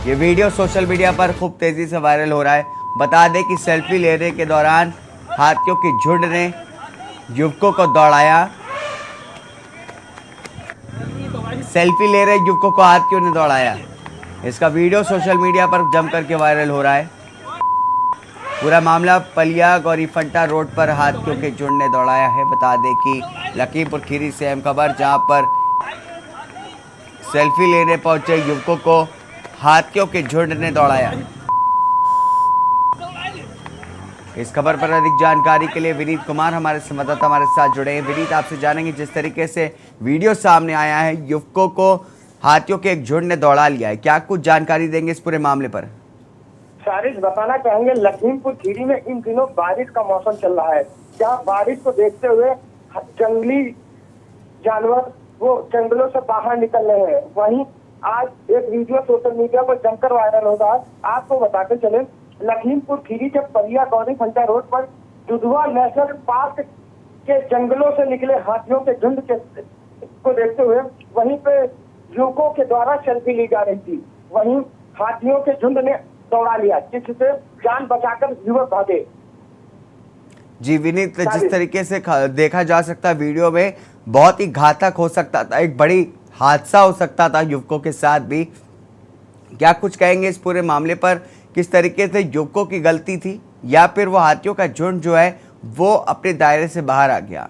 ये वीडियो सोशल मीडिया पर खूब तेजी से वायरल हो रहा है। बता दें कि सेल्फी लेने के दौरान हाथियों के झुंड ने युवकों को दौड़ाया। सेल्फी ले रहे युवकों को हाथियों ने दौड़ाया। इसका वीडियो सोशल मीडिया पर जमकर के वायरल हो रहा है। पूरा मामला बलिया गौरी फंटा रोड पर हाथियों के झुंड ने दौड़ाया है। बता दें कि लखीमपुर खीरी से अहम खबर, जहां पर सेल्फी लेने पहुंचे युवकों को हाथियों के झुंड ने दौड़ाया। इस खबर पर अधिक जानकारी के लिए विनीत कुमार हमारे संवाददाता हमारे साथ जुड़े हैं। विनीत, आपसे जानेंगे, जिस तरीके से वीडियो सामने आया है, युवकों को हाथियों के एक झुंड ने दौड़ा लिया है, क्या कुछ जानकारी देंगे इस पूरे मामले पर? सारिश, बताना चाहेंगे लखीमपुर खीरी में इन दिनों बारिश का मौसम चल रहा है, जहाँ बारिश को देखते हुए जंगली जानवर वो जंगलों से बाहर निकल रहे हैं। वहीं आज एक वीडियो सोशल मीडिया पर जमकर वायरल होता है। आपको बताते चले, लखीमपुर खीरी के बलिया गौरी फंटा रोड पर दुधवा नेशनल पार्क के जंगलों से निकले हाथियों के झुंड को देखते हुए वहीं पे युवकों के द्वारा सेल्फी ली जा रही थी। वहीं हाथियों के झुंड ने दौड़ा लिया, जिससे जान बचाकर युवक भागे। जी विनीत, जिस तरीके से देखा जा सकता है वीडियो में, बहुत ही घातक हो सकता था, एक बड़ी हादसा हो सकता था युवकों के साथ भी। क्या कुछ कहेंगे इस पूरे मामले पर? किस तरीके से युवकों की गलती थी या फिर वो हाथियों का झुंड जो है वो अपने दायरे से बाहर आ गया?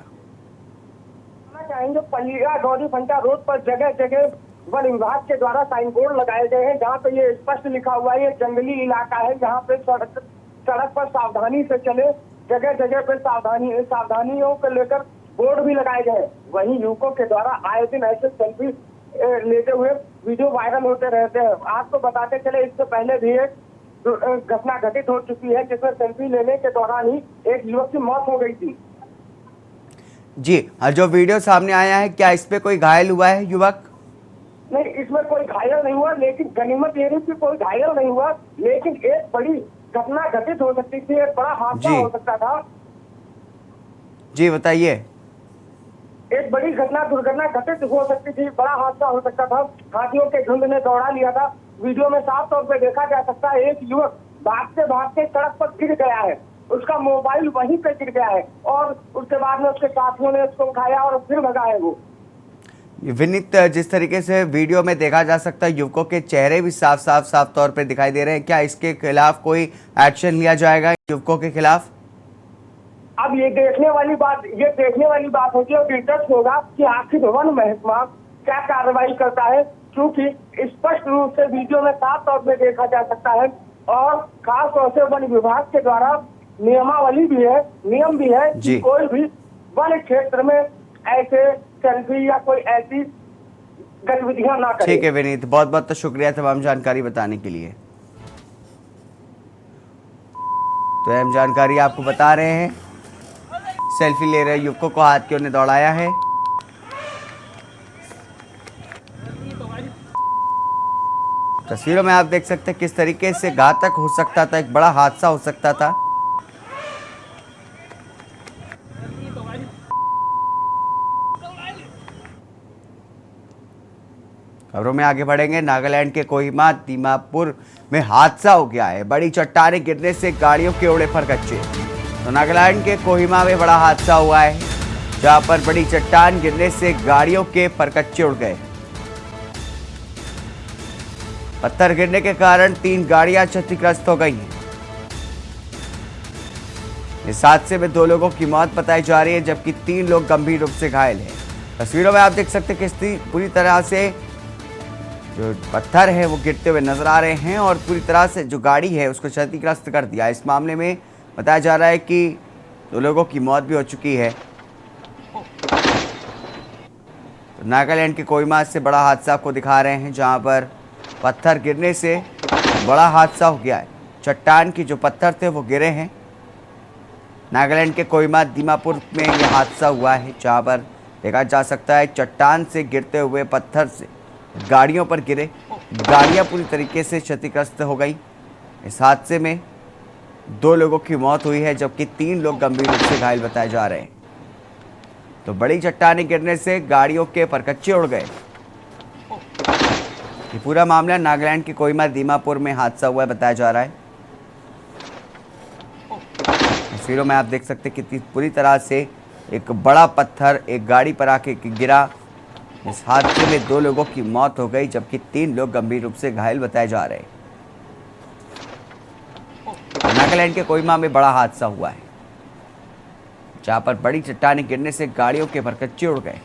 चाहेंगे बलिया गौरी फंटा रोड पर जगह जगह वन विभाग के द्वारा साइन बोर्ड लगाए गए हैं, जहाँ पे ये स्पष्ट लिखा हुआ है ये जंगली इलाका है, जहाँ पे सड़क पर सावधानी से चले। जगह जगह पे सावधानियों को लेकर बोर्ड भी लगाए गए। वहीं युवकों के द्वारा आए दिन ऐसे सेल्फी लेते हुए वीडियो वायरल होते रहते हैं। आपको बताते चले, इससे पहले भी एक घटना घटित हो चुकी है जिसमें सेल्फी लेने के दौरान ही एक युवक की मौत हो गई थी। जी, जो वीडियो सामने आया है, क्या इस पे कोई घायल हुआ है युवक? नहीं, इसमें कोई घायल नहीं हुआ, लेकिन गनीमत ये रही कि कोई घायल नहीं हुआ, लेकिन एक बड़ी घटना घटित हो सकती थी, एक बड़ा हादसा हो सकता था। जी बताइए। एक बड़ी दुर्घटना घटित हो सकती थी, बड़ा हादसा हो सकता था। हाथियों के झुंड ने दौड़ा लिया था। वीडियो में साफ तौर पे देखा जा सकता है, एक युवक भागते भागते सड़क पर गिर गया है, उसका मोबाइल वहीं पे गिर गया है और उसके बाद में उसके साथियों ने उसको उठाया और फिर भगा है वो। विनीत, जिस तरीके से वीडियो में देखा जा सकता है, युवकों के चेहरे भी साफ तौर पे दिखाई दे रहे हैं। क्या इसके खिलाफ कोई एक्शन लिया जाएगा युवकों के खिलाफ? अब ये देखने वाली बात होगी और दिलचस्प होगा कि आखिर वन महकमा क्या कार्रवाई करता है, क्योंकि स्पष्ट रूप से वीडियो में साफ तौर पे देखा जा सकता है और खास तौर से वन विभाग के द्वारा नियमावली भी है, नियम भी है कि कोई भी वन क्षेत्र में ऐसे सेल्फी या कोई ऐसी गतिविधियां ना करें। ठीक है विनीत, बहुत बहुत तो शुक्रिया तमाम जानकारी बताने के लिए। तो अहम जानकारी आपको बता रहे हैं, सेल्फी ले रहे युवकों को हाथियों ने दौड़ाया है। तस्वीरों में आप देख सकते हैं किस तरीके से घातक हो सकता था, एक बड़ा हादसा हो सकता था। खबरों में आगे बढ़ेंगे। नागालैंड के कोहिमा दीमापुर में हादसा हो गया है। बड़ी चट्टानें गिरने से गाड़ियों के उड़े फरकच्चे। तो नागालैंड के कोहिमा में बड़ा हादसा हुआ है, जहां पर बड़ी चट्टान गिरने से गाड़ियों के फरकच्चे उड़ गए। पत्थर गिरने के कारण 3 गाड़ियां क्षतिग्रस्त हो गई हैं। इस हादसे में 2 लोगों की मौत बताई जा रही है, जबकि 3 लोग गंभीर रूप से घायल हैं। तस्वीरों में आप देख सकते हैं किस पूरी तरह से जो पत्थर है वो गिरते हुए नजर आ रहे हैं और पूरी तरह से जो गाड़ी है उसको क्षतिग्रस्त कर दिया। इस मामले में बताया जा रहा है कि 2 लोगों की मौत भी हो चुकी है। तो नागालैंड के कोहिमा से बड़ा हादसा आपको दिखा रहे हैं, जहां पर पत्थर गिरने से बड़ा हादसा हो गया है। चट्टान की जो पत्थर थे वो गिरे हैं। नागालैंड के कोहिमा दीमापुर में यह हादसा हुआ है, जहां पर देखा जा सकता है चट्टान से गिरते हुए पत्थर से गाड़ियों पर गिरे। गाड़ियां पूरी तरीके से क्षतिग्रस्त हो गई। इस हादसे में 2 लोगों की मौत हुई है, जबकि 3 लोग गंभीर रूप से घायल बताए जा रहे हैं। तो बड़ी चट्टानें गिरने से गाड़ियों के परकच्चे उड़ गए। ये पूरा मामला नागालैंड के कोहिमा दीमापुर में हादसा हुआ है बताया जा रहा है। तस्वीरों में आप देख सकते हैं कितनी पूरी तरह से एक बड़ा पत्थर एक गाड़ी पर आके गिरा। इस हादसे में 2 लोगों की मौत हो गई, जबकि 3 लोग गंभीर रूप से घायल बताए जा रहे हैं। नागालैंड के कोहिमा में बड़ा हादसा हुआ है, जहां पर बड़ी चट्टानें गिरने से गाड़ियों के परकच्चे उड़ गए।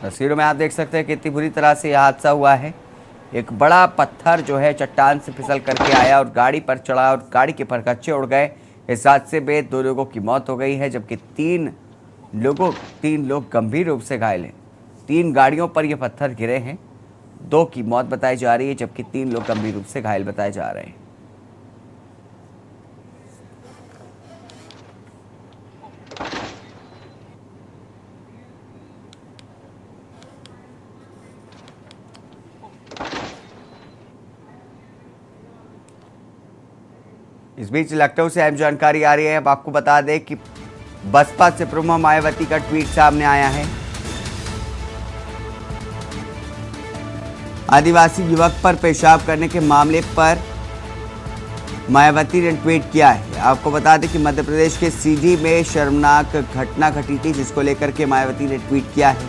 तस्वीरों में आप देख सकते हैं कितनी बुरी तरह से यह हादसा हुआ है। एक बड़ा पत्थर जो है चट्टान से फिसल करके आया और गाड़ी पर चढ़ा और गाड़ी के परकच्चे उड़ गए। इस हादसे में 2 लोगों की मौत हो गई है, जबकि 3 लोग गंभीर रूप से घायल हैं। 3 गाड़ियों पर ये पत्थर गिरे हैं। 2 की मौत बताई जा रही है, जबकि 3 लोग गंभीर रूप से घायल बताए जा रहे हैं। इस बीच लखनऊ से अहम जानकारी आ रही है। अब आपको बता दें कि बसपा से प्रमुख मायावती का ट्वीट सामने आया है। आदिवासी युवक पर पेशाब करने के मामले पर मायावती ने ट्वीट किया है। आपको बता दें कि मध्य प्रदेश के सीधी में शर्मनाक घटना घटी थी, जिसको लेकर के मायावती ने ट्वीट किया है।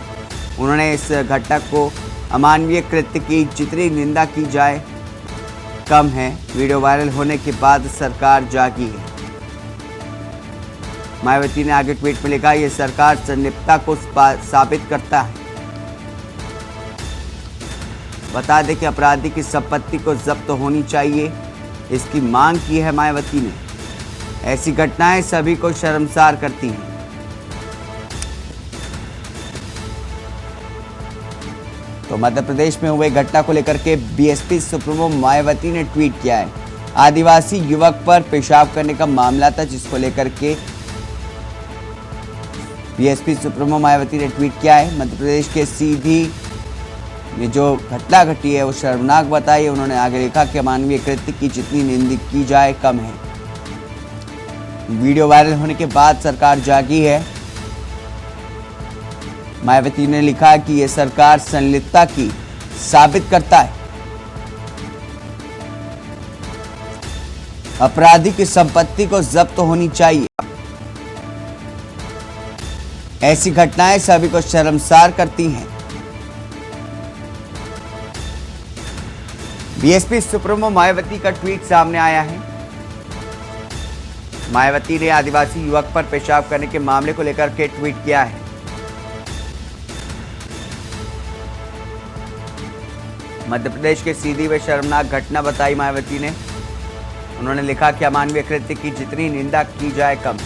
उन्होंने इस घटना को अमानवीय कृत्य की जितनी निंदा की जाए कम है। वीडियो वायरल होने के बाद सरकार जागी है। मायावती ने आगे ट्वीट में लिखा, यह सरकार संलिप्तता को साबित करता है। बता दें कि अपराधी की संपत्ति को जब्त होनी चाहिए, इसकी मांग की है मायावती ने। ऐसी घटनाएं सभी को शर्मसार करती हैं। तो मध्य प्रदेश में हुए घटना को लेकर के बीएसपी सुप्रीमो मायावती ने ट्वीट किया है। आदिवासी युवक पर पेशाब करने का मामला था, जिसको लेकर के बीएसपी सुप्रीमो मायावती ने ट्वीट किया है। मध्य प्रदेश के सीधी में जो घटना घटी है वो शर्मनाक बताई। उन्होंने आगे लिखा कि अमानवीय कृत्य की जितनी निंदा की जाए कम है। वीडियो वायरल होने के बाद सरकार जागी है। मायावती ने लिखा कि यह सरकार संलिप्तता की साबित करता है। अपराधी की संपत्ति को जब्त होनी चाहिए। ऐसी घटनाएं सभी को शर्मसार करती हैं। बीएसपी सुप्रीमो मायावती का ट्वीट सामने आया है। मायावती ने आदिवासी युवक पर पेशाब करने के मामले को लेकर के ट्वीट किया है। मध्य प्रदेश के सीधी में शर्मनाक घटना बताई मायावती ने। उन्होंने लिखा कि अमानवीय कृत्य की जितनी निंदा की जाए कम।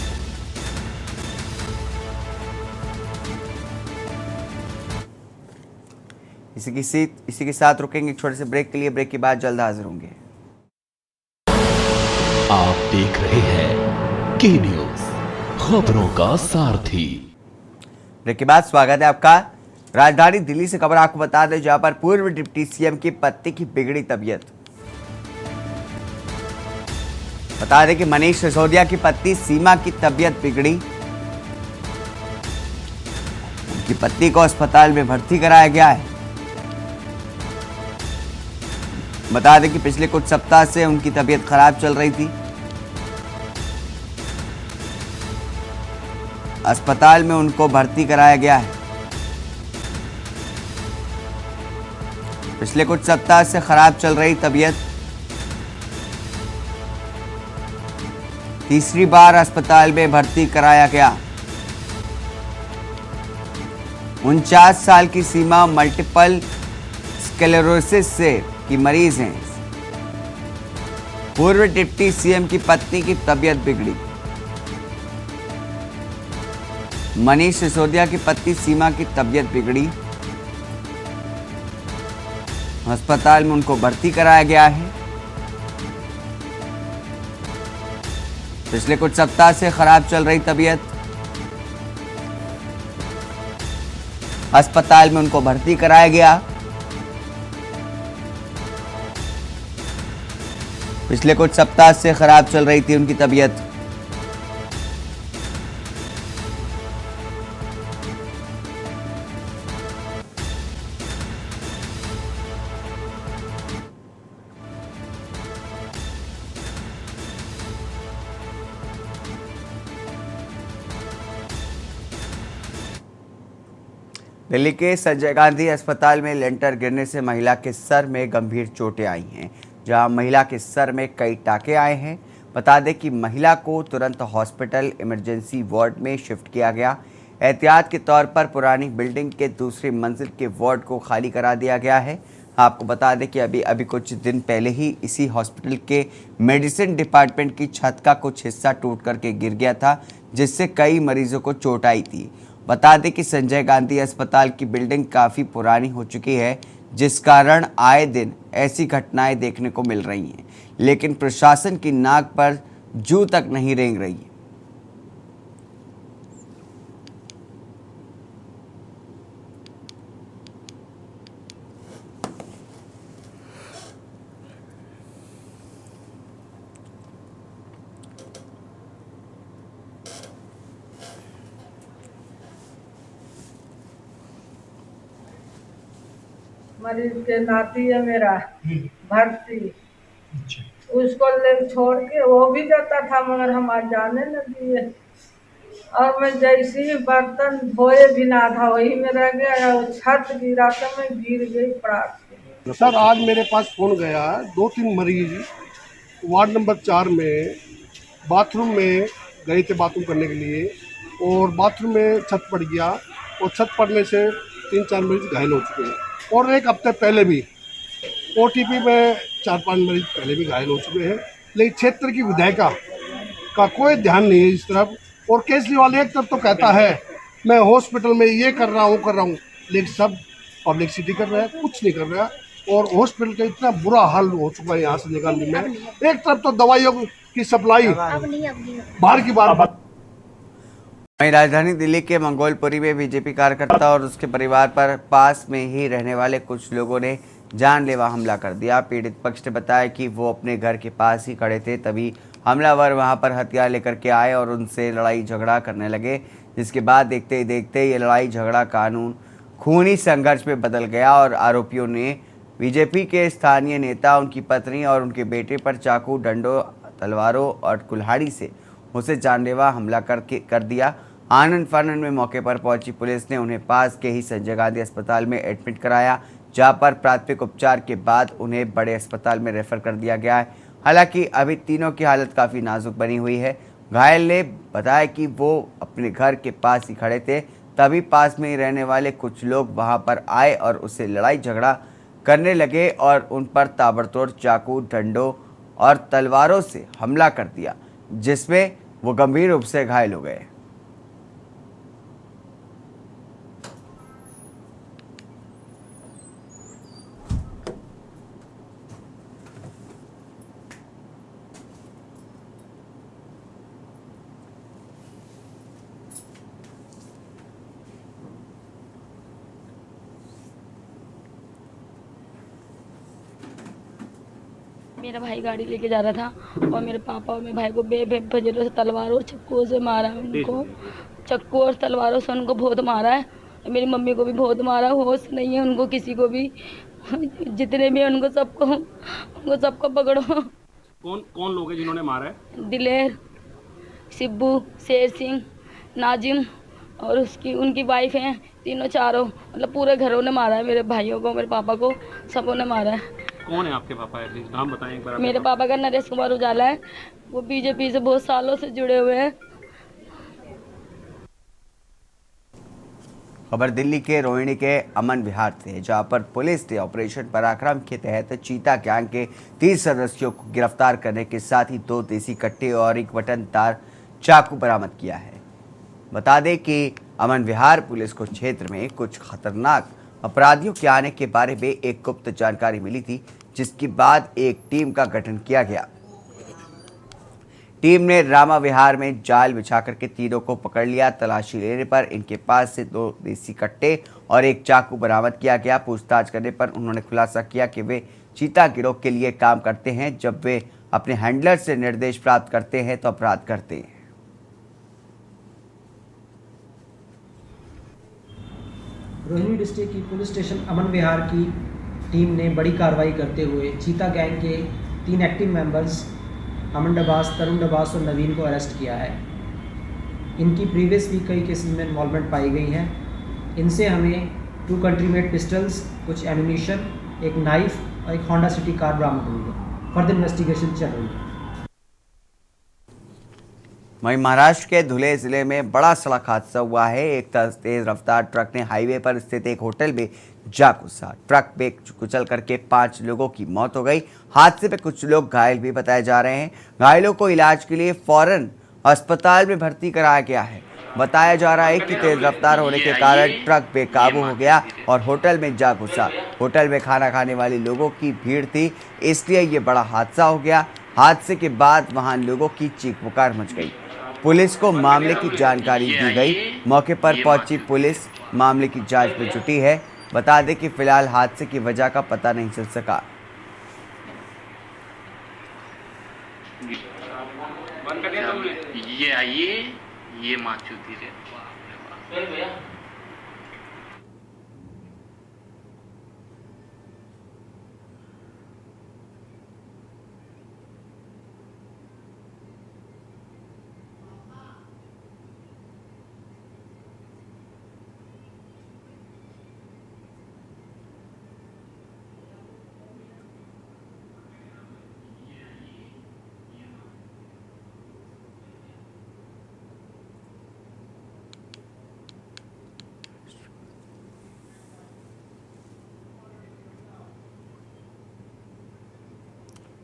इसी के साथ रुकेंगे एक छोटे से ब्रेक के लिए। ब्रेक के बाद जल्द हाजिर होंगे। आप देख रहे हैं के न्यूज, खबरों का सारथी। ब्रेक के बाद स्वागत है आपका। राजधानी दिल्ली से खबर आपको बता दें, जहां पर पूर्व डिप्टी सीएम की पत्नी की बिगड़ी तबीयत। बता दें कि मनीष सिसोदिया की पत्नी सीमा की तबीयत बिगड़ी। उनकी पत्नी को अस्पताल में भर्ती कराया गया है। बता दें कि पिछले कुछ सप्ताह से उनकी तबीयत खराब चल रही थी। अस्पताल में उनको भर्ती कराया गया है। पिछले कुछ सप्ताह से खराब चल रही तबीयत, तीसरी बार अस्पताल में भर्ती कराया गया। 49 साल की सीमा मल्टीपल स्क्लेरोसिस से की मरीज हैं। पूर्व डिप्टी सीएम की पत्नी की तबीयत बिगड़ी। मनीष सिसोदिया की पत्नी सीमा की तबीयत बिगड़ी। अस्पताल में उनको भर्ती कराया गया है। पिछले कुछ सप्ताह से खराब चल रही तबीयत, अस्पताल में उनको भर्ती कराया गया। पिछले कुछ सप्ताह से खराब चल रही थी उनकी तबीयत। दिल्ली के संजय गांधी अस्पताल में लेंटर गिरने से महिला के सर में गंभीर चोटें आई हैं, जहां महिला के सर में कई टाँके आए हैं। बता दें कि महिला को तुरंत हॉस्पिटल इमरजेंसी वार्ड में शिफ्ट किया गया। एहतियात के तौर पर पुरानी बिल्डिंग के दूसरी मंजिल के वार्ड को खाली करा दिया गया है। आपको बता दें कि अभी कुछ दिन पहले ही इसी हॉस्पिटल के मेडिसिन डिपार्टमेंट की छत का कुछ हिस्सा टूट करके गिर गया था, जिससे कई मरीजों को चोट आई थी। बता दें कि संजय गांधी अस्पताल की बिल्डिंग काफ़ी पुरानी हो चुकी है, जिस कारण आए दिन ऐसी घटनाएं देखने को मिल रही हैं, लेकिन प्रशासन की नाक पर जू तक नहीं रेंग रही है। मरीज के नाती है मेरा भर्ती, उसको ले छोड़ के वो भी जाता था, मगर हम आज जाने न दिए। और मैं जैसे ही बर्तन धोए बिना था वही में रह गया, वो छत गिरा तो मैं गिर गई पड़ाक से। सर आज मेरे पास फोन गया, 2-3 मरीज वार्ड नंबर 4 में बाथरूम में गए थे बाथरूम करने के लिए और बाथरूम में छत पड़ गया और छत पड़ने से 3-4 मरीज घायल हो चुके हैं और एक हफ्ते पहले भी ओटीपी में 4-5 मरीज पहले भी घायल हो चुके हैं। लेकिन क्षेत्र की विधायिका का कोई ध्यान नहीं है इस तरफ। और केजरीवाल एक तरफ तो कहता है मैं हॉस्पिटल में ये कर रहा हूँ, लेकिन सब पब्लिसिटी कर रहा है, कुछ नहीं कर रहा। और हॉस्पिटल का इतना बुरा हाल हो चुका है यहाँ से निकालने में। एक तरफ तो दवाइयों की सप्लाई बाहर की बार वहीं राजधानी दिल्ली के मंगोलपुरी में बीजेपी कार्यकर्ता और उसके परिवार पर पास में ही रहने वाले कुछ लोगों ने जानलेवा हमला कर दिया। पीड़ित पक्ष ने बताया कि वो अपने घर के पास ही खड़े थे, तभी हमलावर वहां पर हथियार लेकर के आए और उनसे लड़ाई झगड़ा करने लगे, जिसके बाद देखते ही देखते ये लड़ाई झगड़ा खूनी संघर्ष में बदल गया और आरोपियों ने बीजेपी के स्थानीय नेता, उनकी पत्नी और उनके बेटे पर चाकू, डंडों, तलवारों और कुल्हाड़ी से उसे जानलेवा हमला कर दिया। आनंद फानन में मौके पर पहुंची पुलिस ने उन्हें पास के ही संजय गांधी अस्पताल में एडमिट कराया, जहां पर प्राथमिक उपचार के बाद उन्हें बड़े अस्पताल में रेफर कर दिया गया है। हालांकि अभी तीनों की हालत काफ़ी नाजुक बनी हुई है। घायल ने बताया कि वो अपने घर के पास ही खड़े थे, तभी पास में ही रहने वाले कुछ लोग वहां पर आए और उससे लड़ाई झगड़ा करने लगे और उन पर ताबड़तोड़ चाकू, डंडों और तलवारों से हमला कर दिया, जिसमें वो गंभीर रूप से घायल हो गए। मेरा भाई गाड़ी लेके जा रहा था और मेरे पापा और मेरे भाई को बेफजलों से तलवारों और चक्कुओं से मारा है। उनको चक्कू और तलवारों से उनको बहुत मारा है। मेरी मम्मी को भी बहुत मारा, होश नहीं है उनको किसी को भी। जितने भी उनको सबको पकड़ो। कौन लोग हैं जिन्होंने मारा है? दिलेर, सिब्बू, शेर सिंह, नाजिम और उनकी वाइफ हैं, तीनों चारों, मतलब पूरे घरों ने मारा है। मेरे भाइयों को, मेरे पापा को, सबों ने मारा है। कौन है आपके पापा? एटलीस्ट नाम बताएं एक बार। मेरे पापा का नरेश कुमार उजाला है, वो बीजेपी से बहुत सालों से जुड़े हुए हैं। खबर दिल्ली के रोहिणी के अमन विहार से, जहां पर पुलिस ने ऑपरेशन पराक्रम के तहत चीता गैंग के 30 सदस्यों को गिरफ्तार करने के साथ ही 2 देसी कट्टे और एक बटनदार चाकू बरामद किया है। बता दें कि अमन विहार पुलिस को क्षेत्र में कुछ खतरनाक अपराधियों के आने के बारे में एक गुप्त जानकारी मिली थी, जिसके बाद एक टीम का गठन किया गया। टीम ने रामा विहार में जाल बिछाकर के तीनों को पकड़ लिया। तलाशी लेने पर इनके पास से 2 देसी कट्टे और एक चाकू बरामद किया गया। पूछताछ करने पर उन्होंने खुलासा किया कि वे चीता गिरोह के लिए काम करते हैं। जब वे अपने हैंडलर से निर्देश प्राप्त करते हैं तो अपराध करते हैं। रोहिणी डिस्ट्रिक्ट की पुलिस स्टेशन अमन विहार की टीम ने बड़ी कार्रवाई करते हुए चीता गैंग के 3 एक्टिव मेंबर्स अमन डबास, तरुण डबास और नवीन को अरेस्ट किया है। इनकी प्रीवियस भी कई केसेस में इन्वॉल्वमेंट पाई गई है। इनसे हमें 2 कंट्री मेड पिस्टल्स, कुछ एम्यूनिशन, एक नाइफ और एक होंडा सिटी कार बरामद हुई है। फर्दर इन्वेस्टिगेशन चल रही है। वहीं महाराष्ट्र के धुले जिले में बड़ा सड़क हादसा हुआ है। एक तेज रफ्तार ट्रक ने हाईवे पर स्थित एक होटल में जा घुसा। ट्रक में कुचल करके 5 लोगों की मौत हो गई। हादसे में कुछ लोग घायल भी बताए जा रहे हैं। घायलों को इलाज के लिए फौरन अस्पताल में भर्ती कराया गया है। बताया जा रहा है कि तेज रफ्तार होने के कारण ट्रक बेकाबू हो गया और होटल में जा घुसा। होटल में खाना खाने वाले लोगों की भीड़ थी, इसलिए ये बड़ा हादसा हो गया। हादसे के बाद वहां लोगों की चीख पुकार मच गई। पुलिस को मामले की जानकारी दी गई। मौके पर पहुंची पुलिस मामले की जांच में जुटी है। बता दें कि फिलहाल हादसे की वजह का पता नहीं चल सका। ये आइए, ये माचूती रे।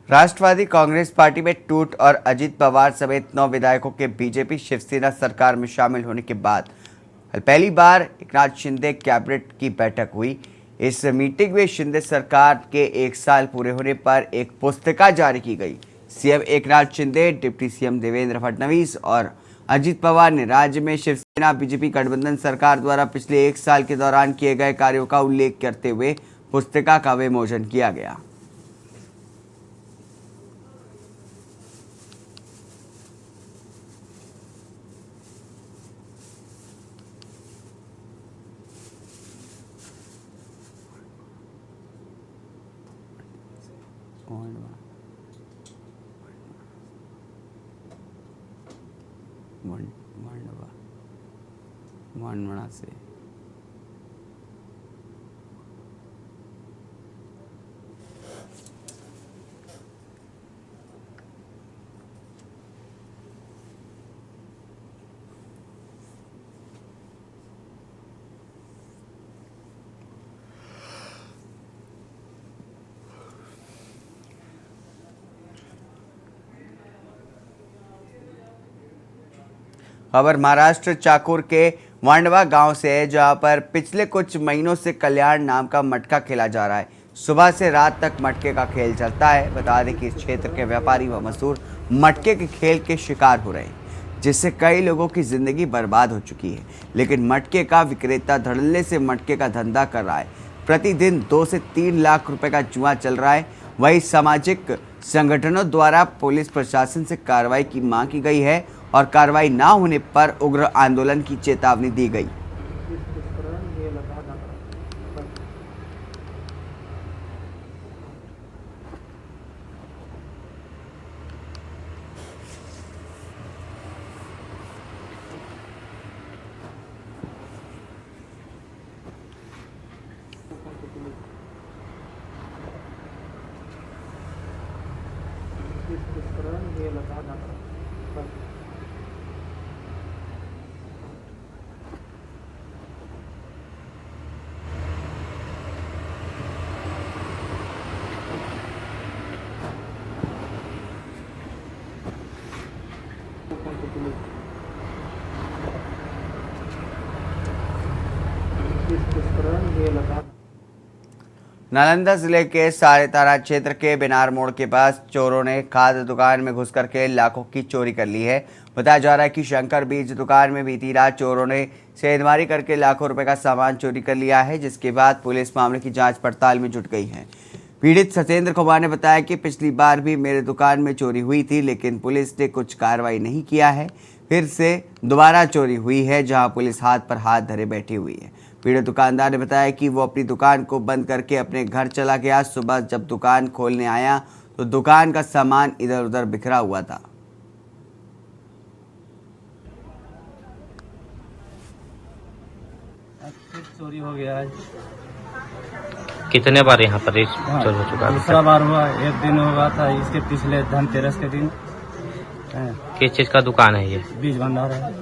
राष्ट्रवादी कांग्रेस पार्टी में टूट और अजित पवार समेत 9 विधायकों के बीजेपी शिवसेना सरकार में शामिल होने के बाद पहली बार एकनाथ शिंदे कैबिनेट की बैठक हुई। इस मीटिंग में शिंदे सरकार के 1 साल पूरे होने पर एक पुस्तिका जारी की गई। CM Eknath Shinde, deputy CM Devendra Fadnavis और अजित पवार ने राज्य में शिवसेना बीजेपी गठबंधन सरकार द्वारा पिछले 1 साल के दौरान किए गए कार्यों का उल्लेख करते हुए पुस्तिका का विमोचन किया गया। मांडवा से खबर महाराष्ट्र चाकुर के मांडवा गांव से है, जहां पर पिछले कुछ महीनों से कल्याण नाम का मटका खेला जा रहा है। सुबह से रात तक मटके का खेल चलता है। बता दें कि इस क्षेत्र के व्यापारी व मजदूर मटके के खेल के शिकार हो रहे हैं, जिससे कई लोगों की जिंदगी बर्बाद हो चुकी है। लेकिन मटके का विक्रेता धड़ल्ले से मटके का धंधा कर रहा है। प्रतिदिन 2 से 3 लाख रुपए का जुआ चल रहा है। वहीं सामाजिक संगठनों द्वारा पुलिस प्रशासन से कार्रवाई की मांग की गई है और कार्रवाई ना होने पर उग्र आंदोलन की चेतावनी दी गई। नालंदा जिले के सारे थाना क्षेत्र के बिनार मोड़ के पास चोरों ने खाद्य दुकान में घुस करके लाखों की चोरी कर ली है। बताया जा रहा है कि शंकर बीज दुकान में बीती रात चोरों ने सेंधमारी करके लाखों रुपए का सामान चोरी कर लिया है, जिसके बाद पुलिस मामले की जांच पड़ताल में जुट गई है। पीड़ित सत्येंद्र कुमार ने बताया कि पिछली बार भी मेरे दुकान में चोरी हुई थी, लेकिन पुलिस ने कुछ कार्रवाई नहीं किया है। फिर से दोबारा चोरी हुई है, जहां पुलिस हाथ पर हाथ धरे बैठी हुई है। पीड़ित दुकानदार ने बताया कि वो अपनी दुकान को बंद करके अपने घर चला गया। सुबह जब दुकान खोलने आया तो दुकान का सामान इधर उधर बिखरा हुआ था। चोरी हो गया है। कितने बार यहाँ पर चोरी हो चुका है? दूसरा बार हुआ, एक दिन हुआ था इसके पिछले धनतेरस के दिन। किस चीज का दुकान है ये? बीज भंडार है।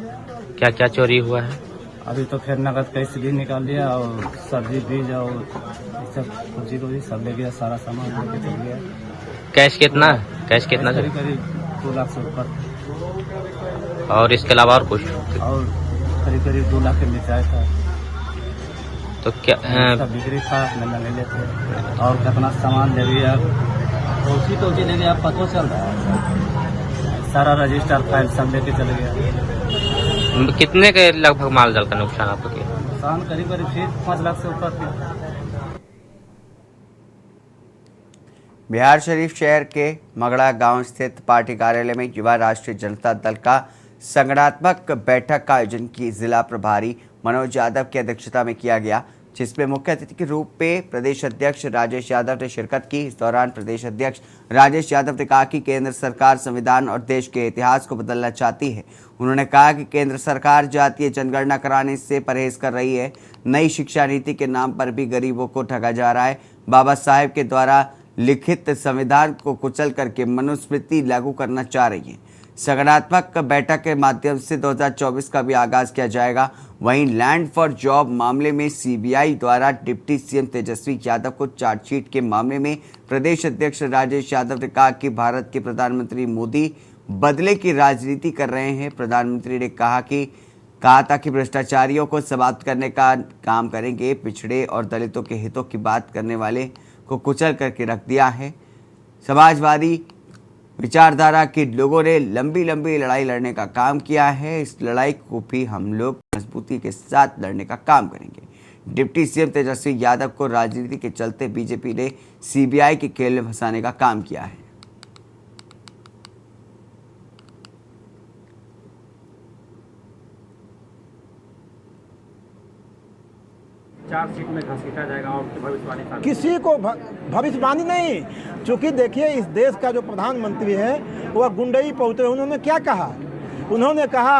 क्या क्या चोरी हुआ है? अभी तो फिर नगद कैसे भी निकाल लिया और सब्जी बीज और सब सब्जी को भी सब ले गया, सारा सामान लेके चल गया। कैश कितना है? कैश कितना? करीब 2 लाख से ऊपर। और इसके अलावा और कुछ? और करीब 2 लाख के मिठाई था। तो क्या बिक्री था, मैंने ले लेते और कितना सामान ले लिया, तो ले लिया, पता चल रहा है। सारा रजिस्टर फाइल सब लेके चले गया। कितने के लगभग माल जाल का नुकसान आपको किया? नुकसान करीब 5 लाख से ऊपर था। बिहार शरीफ शहर के मगड़ा गांव स्थित पार्टी कार्यालय में युवा राष्ट्रीय जनता दल का संगठनात्मक बैठक का आयोजन की जिला प्रभारी मनोज यादव की अध्यक्षता में किया गया, जिसमें मुख्य अतिथि के रूप में प्रदेश अध्यक्ष राजेश यादव ने शिरकत की। इस दौरान प्रदेश अध्यक्ष राजेश यादव ने कहा कि केंद्र सरकार संविधान और देश के इतिहास को बदलना चाहती है। उन्होंने कहा कि केंद्र सरकार जातीय जनगणना कराने से परहेज कर रही है। नई शिक्षा नीति के नाम पर भी गरीबों को ठगा जा रहा है। बाबा साहेब के द्वारा लिखित संविधान को कुचल करके मनुस्मृति लागू करना चाह रही है। संगठनात्मक बैठक के माध्यम से 2024 का भी आगाज किया जाएगा। वहीं लैंड फॉर जॉब मामले में सीबीआई द्वारा डिप्टी सीएम तेजस्वी यादव को चार्जशीट के मामले में प्रदेश अध्यक्ष राजेश यादव ने कहा कि भारत के प्रधानमंत्री मोदी बदले की राजनीति कर रहे हैं। प्रधानमंत्री ने कहा था कि भ्रष्टाचारियों को समाप्त करने का काम करेंगे। पिछड़े और दलितों के हितों की बात करने वाले को कुचल करके रख दिया है। समाजवादी विचारधारा के लोगों ने लंबी लंबी लड़ाई लड़ने का काम किया है। इस लड़ाई को भी हम लोग मजबूती के साथ लड़ने का काम करेंगे। डिप्टी सीएम तेजस्वी यादव को राजनीति के चलते बीजेपी ने सीबीआई के खेल में फंसाने का काम किया है। चार्जशीट में घसीटा जाएगा और भविष्यवाणी किसी को भविष्यवाणी नहीं, क्योंकि देखिए इस देश का जो प्रधानमंत्री है वह गुंडई पे उतरे। उन्होंने क्या कहा? उन्होंने कहा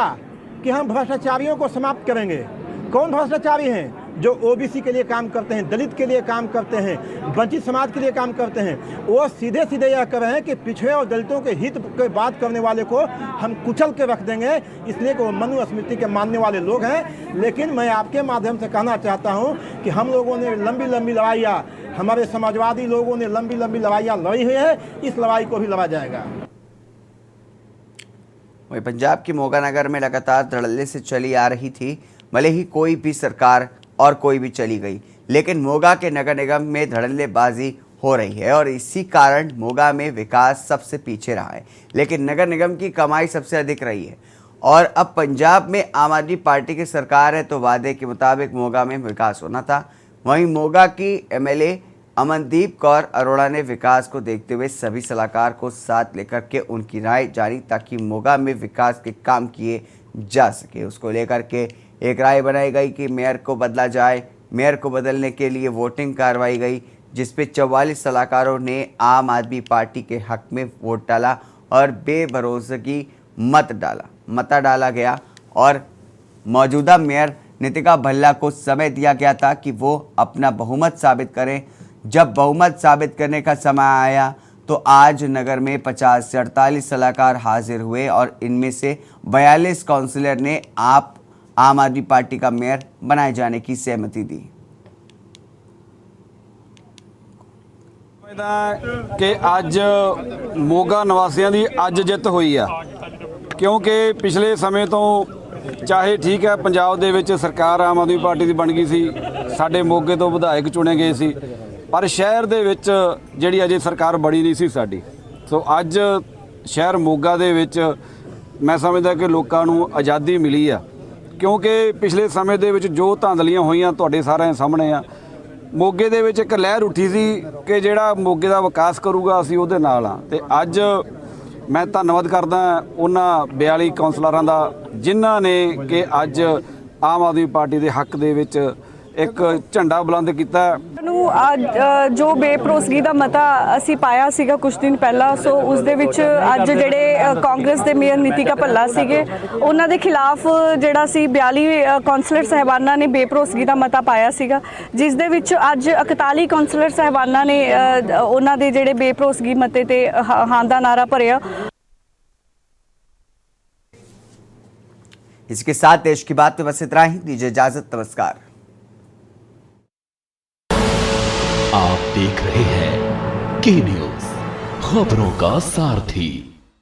कि हम भ्रष्टाचारियों को समाप्त करेंगे। कौन भ्रष्टाचारी हैं? जो ओबीसी के लिए काम करते हैं, दलित के लिए काम करते हैं, वंचित समाज के लिए काम करते हैं। वो सीधे सीधे यह कर रहे हैं कि पिछड़े और दलितों के हित की बात करने वाले को हम कुचल के रख देंगे, इसलिए कि वो मनुस्मृति के मानने वाले लोग हैं। लेकिन मैं आपके माध्यम से कहना चाहता हूं कि हम लोगों ने लंबी लंबी लड़ाइयाँ, हमारे समाजवादी लोगों ने लंबी लंबी लड़ाइयाँ लड़ी हुई है। इस लड़ाई को भी लड़ा जाएगा। वहीं पंजाब के मोगा नगर में लगातार धड़ल्ले से चली आ रही थी। भले ही कोई भी सरकार और कोई भी चली गई, लेकिन मोगा के नगर निगम में धड़ल्लेबाजी हो रही है और इसी कारण मोगा में विकास सबसे पीछे रहा है, लेकिन नगर निगम की कमाई सबसे अधिक रही है। और अब पंजाब में आम आदमी पार्टी की सरकार है तो वादे के मुताबिक मोगा में विकास होना था। वहीं मोगा की एमएलए अमनदीप कौर अरोड़ा ने विकास को देखते हुए सभी सलाहकार को साथ लेकर के उनकी राय जानी ताकि मोगा में विकास के काम किए जा सके। उसको लेकर के एक राय बनाई गई कि मेयर को बदला जाए। मेयर को बदलने के लिए वोटिंग करवाई गई, जिसपे 44 सलाहकारों ने आम आदमी पार्टी के हक में वोट डाला और बेभरोसगी मत डाला गया और मौजूदा मेयर नितिका भल्ला को समय दिया गया था कि वो अपना बहुमत साबित करें। जब बहुमत साबित करने का समय आया तो आज नगर में 50 से 48 सलाहकार हाजिर हुए और इनमें से 42 काउंसिलर ने आम आदमी पार्टी का मेयर बनाए जाने की सहमति दी। कि ਅੱਜ ਮੋਗਾ ਨਿਵਾਸੀਆਂ ਦੀ ਅੱਜ ਜਿੱਤ ਹੋਈ ਆ, ਕਿਉਂਕਿ ਪਿਛਲੇ ਸਮੇਂ ਤੋਂ ਚਾਹੇ ਠੀਕ ਹੈ ਪੰਜਾਬ ਦੇ ਵਿੱਚ ਸਰਕਾਰ ਆਮ ਆਦਮੀ ਪਾਰਟੀ ਦੀ ਬਣ ਗਈ ਸੀ, ਸਾਡੇ ਮੋਗੇ ਤੋਂ ਵਿਧਾਇਕ ਚੁਣੇ ਗਏ ਸੀ, ਪਰ ਸ਼ਹਿਰ ਦੇ ਵਿੱਚ ਜਿਹੜੀ ਅਜੇ ਸਰਕਾਰ ਬੜੀ ਨਹੀਂ ਸੀ ਸਾਡੀ। ਸੋ ਅੱਜ ਸ਼ਹਿਰ ਮੋਗਾ ਦੇ ਵਿੱਚ ਮੈਂ ਸਮਝਦਾ ਕਿ ਲੋਕਾਂ ਨੂੰ ਆਜ਼ਾਦੀ ਮਿਲੀ ਆ, ਕਿਉਂਕਿ ਪਿਛਲੇ ਸਮੇਂ ਦੇ ਵਿੱਚ ਜੋ ਧਾਂਦਲੀਆਂ ਹੋਈਆਂ ਤੁਹਾਡੇ ਸਾਰਿਆਂ ਦੇ ਸਾਹਮਣੇ ਆ। ਮੋਗੇ ਦੇ ਵਿੱਚ ਇੱਕ ਲਹਿਰ ਉੱਠੀ ਸੀ ਕਿ ਜਿਹੜਾ ਮੋਗੇ ਦਾ ਵਿਕਾਸ ਕਰੂਗਾ ਅਸੀਂ ਉਹਦੇ ਨਾਲ ਆ, ਤੇ ਅੱਜ ਮੈਂ ਧੰਨਵਾਦ ਕਰਦਾ ਉਹਨਾਂ 42 ਕਾਉਂਸਲਰਾਂ ਦਾ ਜਿਨ੍ਹਾਂ ਨੇ ਕਿ ਅੱਜ ਆਮ ਆਦਮੀ ਪਾਰਟੀ ਦੇ ਹੱਕ ਦੇ ਵਿੱਚ ਇੱਕ ਝੰਡਾ ਬੁਲੰਦ ਕੀਤਾ। ਜੋ ਬੇਭਰੋਸਗੀ ਦਾ ਮਤਾ ਅਸੀਂ ਪਾਇਆ ਸੀਗਾ ਕੁਝ ਦਿਨ ਪਹਿਲਾਂ, ਸੋ ਉਸ ਦੇ ਵਿੱਚ ਅੱਜ ਜਿਹੜੇ ਕਾਂਗਰਸ ਦੇ ਮੇਅਰ ਨਿਤਿਕਾ ਭੱਲਾ ਸੀਗੇ ਉਹਨਾਂ ਦੇ ਖਿਲਾਫ ਜਿਹੜਾ ਸੀ 42 ਕਾਉਂਸਲਰ ਸਾਹਿਬਾਨਾਂ ਨੇ ਬੇਭਰੋਸਗੀ ਦਾ ਮਤਾ ਪਾਇਆ ਸੀਗਾ, ਜਿਸ ਦੇ ਵਿੱਚ ਅੱਜ 41 ਕਾਉਂਸਲਰ ਸਾਹਿਬਾਨਾਂ ਨੇ ਉਹਨਾਂ ਦੇ ਜਿਹੜੇ ਬੇਭਰੋਸਗੀ ਮਤੇ ਤੇ ਹਾਂ ਦਾ ਨਾਰਾ ਭਰਿਆ। इसके साथ देश की बात में बस इतना ही। दीजिए इजाजत, नमस्कार। आप देख रहे हैं के न्यूज़, खबरों का सारथी।